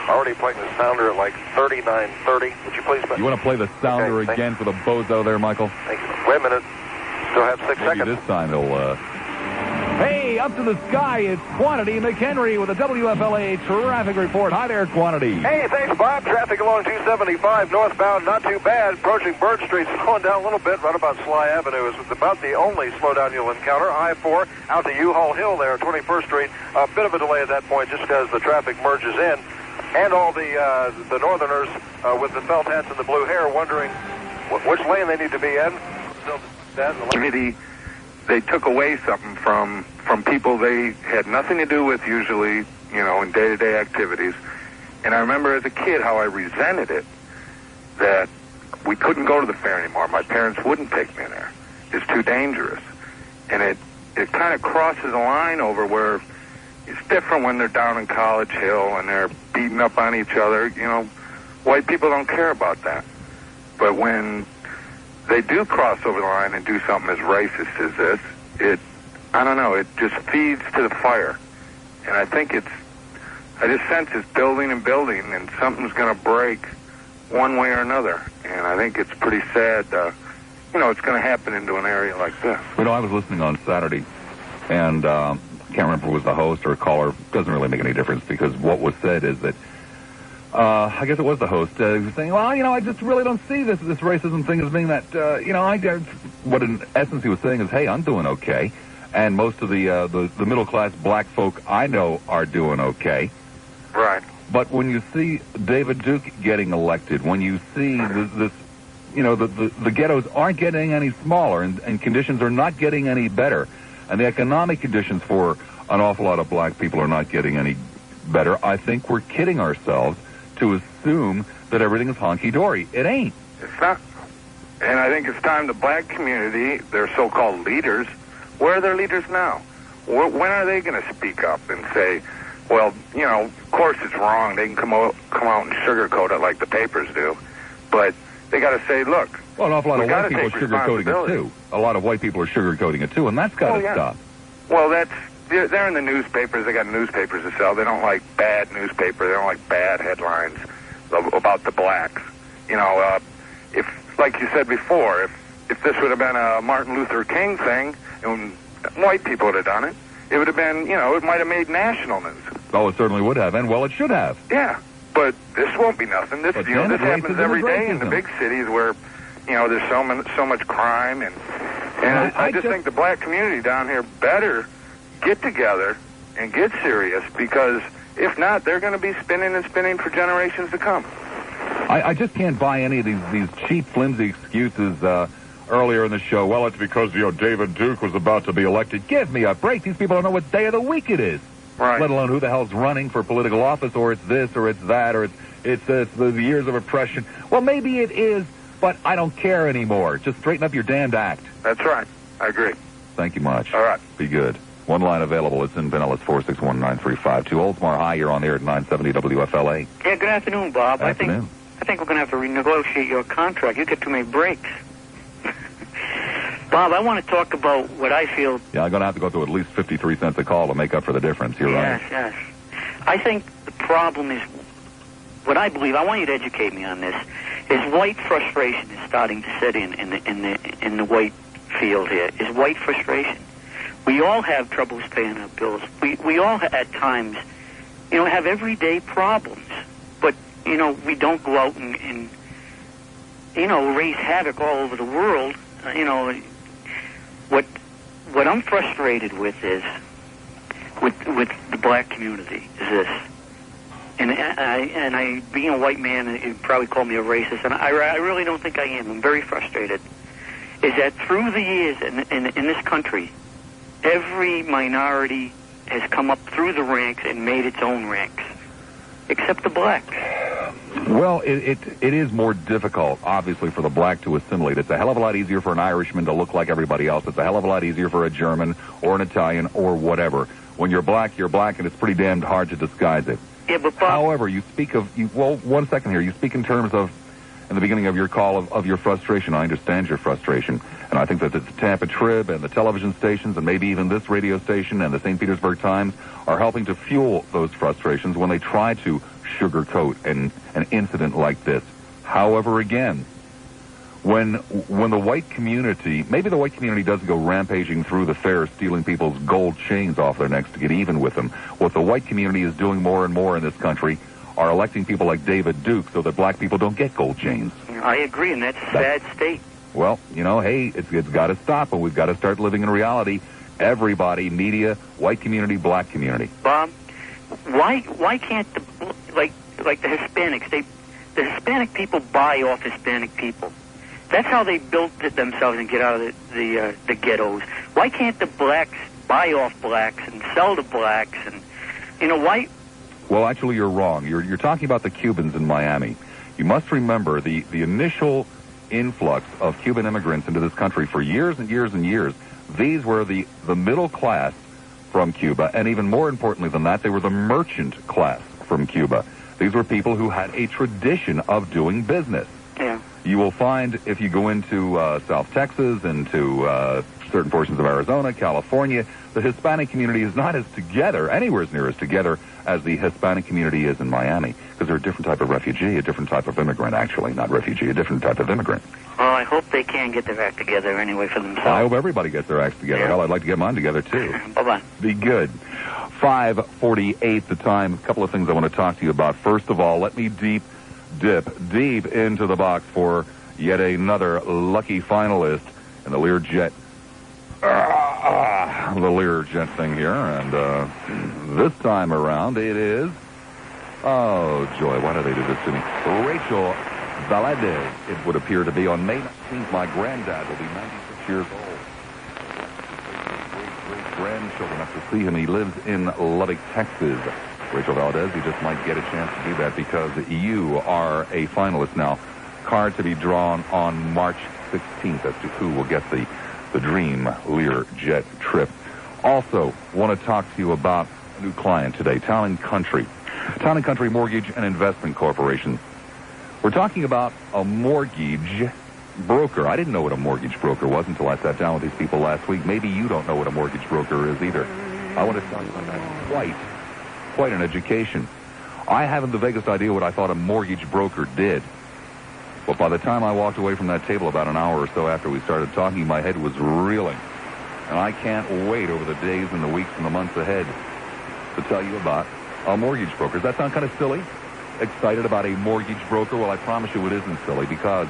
already playing the sounder at like 39:30. Would you please... You want to play the sounder again for the bozo there, Michael? Thank you. Wait a minute. Still have 6 Maybe seconds. This time he'll... Hey, up to the sky, it's Quantity McHenry with a WFLA traffic report. Hi there, Quantity. Hey, thanks, Bob. Traffic along 275 northbound, not too bad. Approaching Bird Street, slowing down a little bit. Right about Sly Avenue is about the only slowdown you'll encounter. I-4 out to U-Haul Hill there, 21st Street. A bit of a delay at that point just because the traffic merges in. And all the northerners with the felt hats and the blue hair wondering which lane they need to be in. Committee, they took away something from people they had nothing to do with usually, in day-to-day activities. And I remember as a kid how I resented it, that we couldn't go to the fair anymore. My parents wouldn't take me there. It's too dangerous. And it kind of crosses a line over where it's different when they're down in College Hill and they're beating up on each other. White people don't care about that. But when they do cross over the line and do something as racist as this, I don't know, it just feeds to the fire. And I think I just sense it's building and building, and something's going to break one way or another. And I think it's pretty sad, it's going to happen into an area like this. I was listening on Saturday, and I can't remember if it was the host or a caller. Doesn't really make any difference, because what was said is that, I guess it was the host, he was saying, well, I just really don't see this racism thing as being that, what in essence he was saying is, hey, I'm doing okay. And most of the middle-class black folk I know are doing okay. Right. But when you see David Duke getting elected, when you see the ghettos aren't getting any smaller, and conditions are not getting any better, and the economic conditions for an awful lot of black people are not getting any better, I think we're kidding ourselves to assume that everything is honky-dory. It ain't. It's not. And I think it's time the black community, their so-called leaders, where are their leaders now? When are they going to speak up and say, well, of course it's wrong. They can come out and sugarcoat it like the papers do. But they got to say, look, well, an awful lot of white people are sugarcoating it, too. A lot of white people are sugarcoating it, too, and that's got to stop. Well, they're in the newspapers. They got newspapers to sell. They don't like bad newspaper. They don't like bad headlines about the blacks. If, like you said before, if this would have been a Martin Luther King thing, and white people would have done it, it would have been, it might have made national news. Oh, it certainly would have, and well, it should have. Yeah, but this won't be nothing. This happens every day in the big cities where, there's so much crime, and I just think the black community down here better get together and get serious, because if not, they're going to be spinning and spinning for generations to come. I just can't buy any of these cheap, flimsy excuses earlier in the show. Well, it's because, David Duke was about to be elected. Give me a break. These people don't know what day of the week it is. Right. Let alone who the hell's running for political office, or it's this, or it's that, or it's the years of oppression. Well, maybe it is, but I don't care anymore. Just straighten up your damned act. That's right. I agree. Thank you much. All right. Be good. One line available. It's in Pinellas, 461-9352. Oldsmar High, you're on the air at 970 WFLA. Yeah, good afternoon, Bob. Afternoon. I think we're going to have to renegotiate your contract. You get too many breaks. Bob, I want to talk about what I feel... Yeah, I'm going to have to go through at least 53 cents a call to make up for the difference. You're right. Yes. I think the problem is, what I believe, I want you to educate me on this, is white frustration is starting to set in the white field here. Is white frustration. We all have troubles paying our bills. We all at times, have everyday problems. But, we don't go out and raise havoc all over the world. What I'm frustrated with is with the black community is this, and I being a white man, you'd probably call me a racist, and I really don't think I am. I'm very frustrated. Is that through the years in this country, every minority has come up through the ranks and made its own ranks, except the black. Well, it is more difficult, obviously, for the black to assimilate. It's a hell of a lot easier for an Irishman to look like everybody else. It's a hell of a lot easier for a German or an Italian or whatever. When you're black, and it's pretty damned hard to disguise it. Yeah, but Bob... However, you speak of... one second here. You speak in terms of in the beginning of your call of your frustration. I understand your frustration. And I think that the Tampa Trib and the television stations and maybe even this radio station and the St. Petersburg Times are helping to fuel those frustrations when they try to sugarcoat an incident like this. However, again, when the white community, maybe the white community doesn't go rampaging through the fair stealing people's gold chains off their necks to get even with them. What the white community is doing more and more in this country are electing people like David Duke so that black people don't get gold chains. I agree, and that's a sad state. Well, hey, it's got to stop, and we've got to start living in reality. Everybody, media, white community, black community. Bob, why can't like the Hispanics? The Hispanic people buy off Hispanic people. That's how they built it themselves and get out of the ghettos. Why can't the blacks buy off blacks and sell to blacks? And why? Well, actually, you're wrong. You're talking about the Cubans in Miami. You must remember the initial influx of Cuban immigrants into this country for years and years and years. These were the middle class from Cuba, and even more importantly than that, they were the merchant class from Cuba. These were people who had a tradition of doing business. Yeah. You will find, if you go into South Texas, into certain portions of Arizona, California, the Hispanic community is not as together, anywhere as near as together, as the Hispanic community is in Miami, because they're a different type of refugee, a different type of immigrant, actually, not refugee, a different type of immigrant. Well, I hope they can get their act together anyway for themselves. I hope everybody gets their acts together. Yeah. Hell, I'd like to get mine together, too. Bye-bye. Be good. 5:48 the time. A couple of things I want to talk to you about. First of all, let me dip deep into the box for yet another lucky finalist in the Learjet. The Learjet thing here. And this time around, it is... Oh, joy, why do they do this to me? Rachel Valadez, it would appear to be. On May 19th, my granddad will be 96 years old. Great-grandchildren have to see him. He lives in Lubbock, Texas. Rachel Valdez, you just might get a chance to do that because you are a finalist now. Card to be drawn on March 16th as to who will get the Dream Learjet trip. Also, want to talk to you about a new client today, Town & Country. Town & Country Mortgage and Investment Corporation. We're talking about a mortgage broker. I didn't know what a mortgage broker was until I sat down with these people last week. Maybe you don't know what a mortgage broker is either. I want to tell you about that. Quite an education. I haven't the vaguest idea what I thought a mortgage broker did. But by the time I walked away from that table about an hour or so after we started talking, my head was reeling. And I can't wait over the days and the weeks and the months ahead to tell you about a mortgage broker. Does that sound kind of silly? Excited about a mortgage broker? Well, I promise you it isn't silly because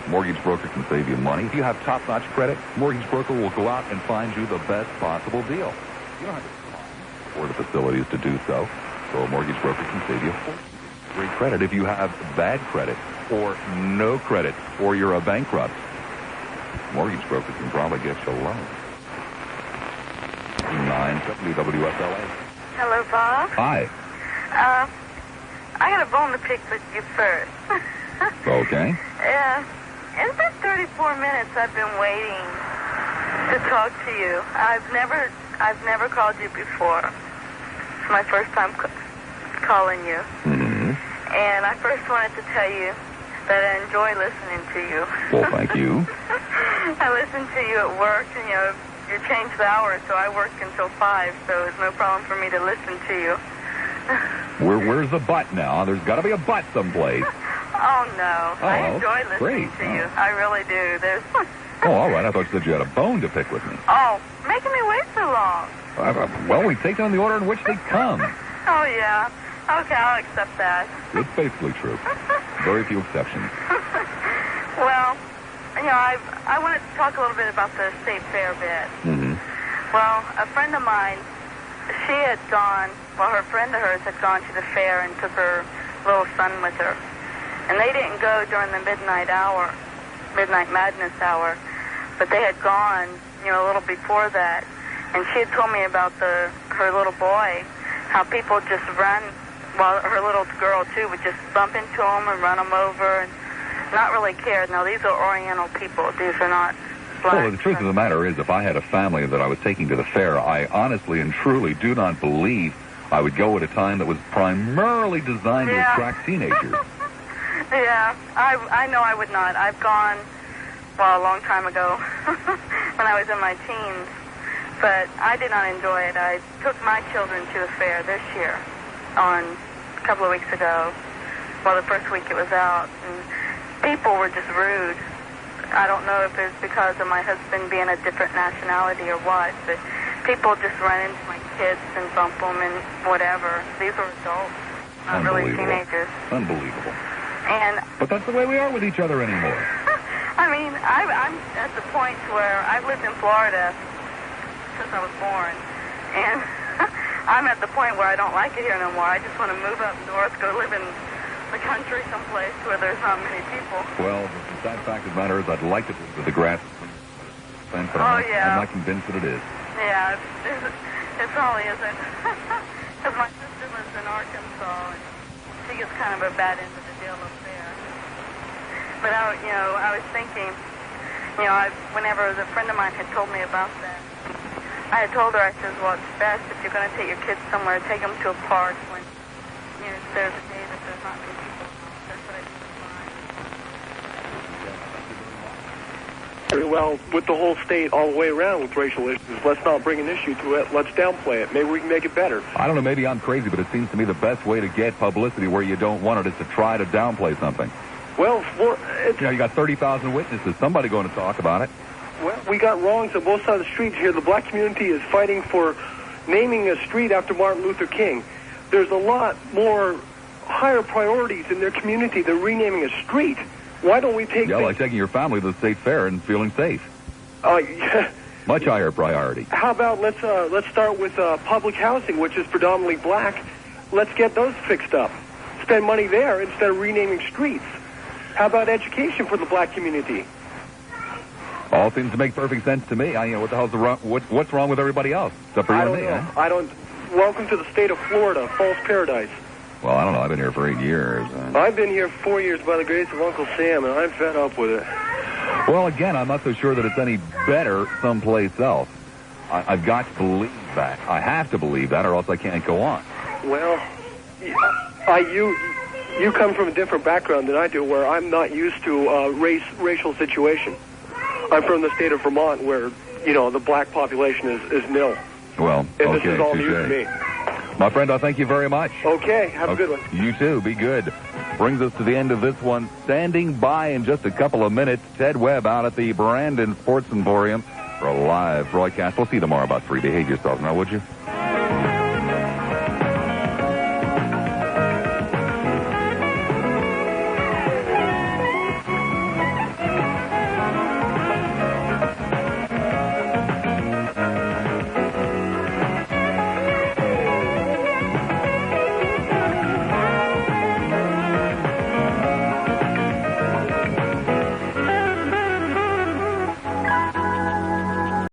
a mortgage broker can save you money. If you have top-notch credit, a mortgage broker will go out and find you the best possible deal. You don't have to afford the facilities to do so. So a mortgage broker can save you great credit. If you have bad credit or no credit or you're a bankrupt, mortgage broker can probably get you a loan. 970 WFLA. Hello, Bob. Hi. I got a bone to pick with you first. Okay. It's been 34 minutes I've been waiting to talk to you. I've never called you before. It's my first time calling you. Mm-hmm. And I first wanted to tell you that I enjoy listening to you. Well, thank you. I listen to you at work, and you change the hours, so I work until 5, so it's no problem for me to listen to you. Where's the butt now? There's got to be a butt someplace. Oh, no. Oh, I enjoy listening to you. I really do. Oh, all right. I thought you said you had a bone to pick with me. Oh, making me wait so long. Well, we take them in the order in which they come. Oh, yeah. Okay, I'll accept that. It's basically true. Very few exceptions. Well, I wanted to talk a little bit about the state fair bit. Mm-hmm. Well, a friend of mine, her friend of hers had gone to the fair and took her little son with her. And they didn't go during the midnight madness hour, but they had gone, a little before that. And she had told me about her little boy, how people just run, while her little girl, too, would just bump into them and run them over and not really care. Now, these are Oriental people. These are not black. Well, the truth of the matter is, if I had a family that I was taking to the fair, I honestly and truly do not believe I would go at a time that was primarily designed to attract teenagers. Yeah, I know I would not. I've gone, well, a long time ago when I was in my teens, but I did not enjoy it. I took my children to a fair this year a couple of weeks ago. Well, the first week it was out, and people were just rude. I don't know if it's because of my husband being a different nationality or what, but people just run into my kids and bump them and whatever. These were adults, not really teenagers. Unbelievable. But that's the way we are with each other anymore. I mean, I'm at the point where I've lived in Florida since I was born, and I'm at the point where I don't like it here no more. I just want to move up north, go live in the country someplace where there's not many people. Well, the sad fact of the matter is I'd like to live with the grass. But I'm not convinced that it is. Yeah, it probably isn't. Because my sister lives in Arkansas, and she gets kind of a bad end of the deal up there. But I was thinking, whenever a friend of mine had told me about that, I had told her, I said, well, it's best if you're going to take your kids somewhere, take them to a park when, there's a day that there's not many people. That's what I think is fine. Well, with the whole state all the way around with racial issues, let's not bring an issue to it. Let's downplay it. Maybe we can make it better. I don't know, maybe I'm crazy, but it seems to me the best way to get publicity where you don't want it is to try to downplay something. Well, you got 30,000 witnesses. Somebody going to talk about it. Well, we got wrongs on both sides of the streets here. The black community is fighting for naming a street after Martin Luther King. There's a lot more higher priorities in their community than renaming a street. Why don't we take... Yeah, like taking your family to the state fair and feeling safe. Yeah. Much higher priority. How about let's start with public housing, which is predominantly black. Let's get those fixed up. Spend money there instead of renaming streets. How about education for the black community? All seems to make perfect sense to me. What the hell's what's wrong with everybody else? Except for you and me, huh? I don't. Welcome to the state of Florida, false paradise. Well, I don't know. I've been here for 8 years. I've been here 4 years by the grace of Uncle Sam, and I'm fed up with it. Well, again, I'm not so sure that it's any better someplace else. I've got to believe that. I have to believe that, or else I can't go on. Well, you come from a different background than I do, where I'm not used to racial situation. I'm from the state of Vermont, where the black population is nil. Well, and okay, this is all touche. news to me. My friend, I thank you very much. Okay, have a good one. You too. Be good. Brings us to the end of this one. Standing by in just a couple of minutes, Ted Webb out at the Brandon Sports Emporium for a live broadcast. We'll see you tomorrow about 3. Behave yourselves now, would you?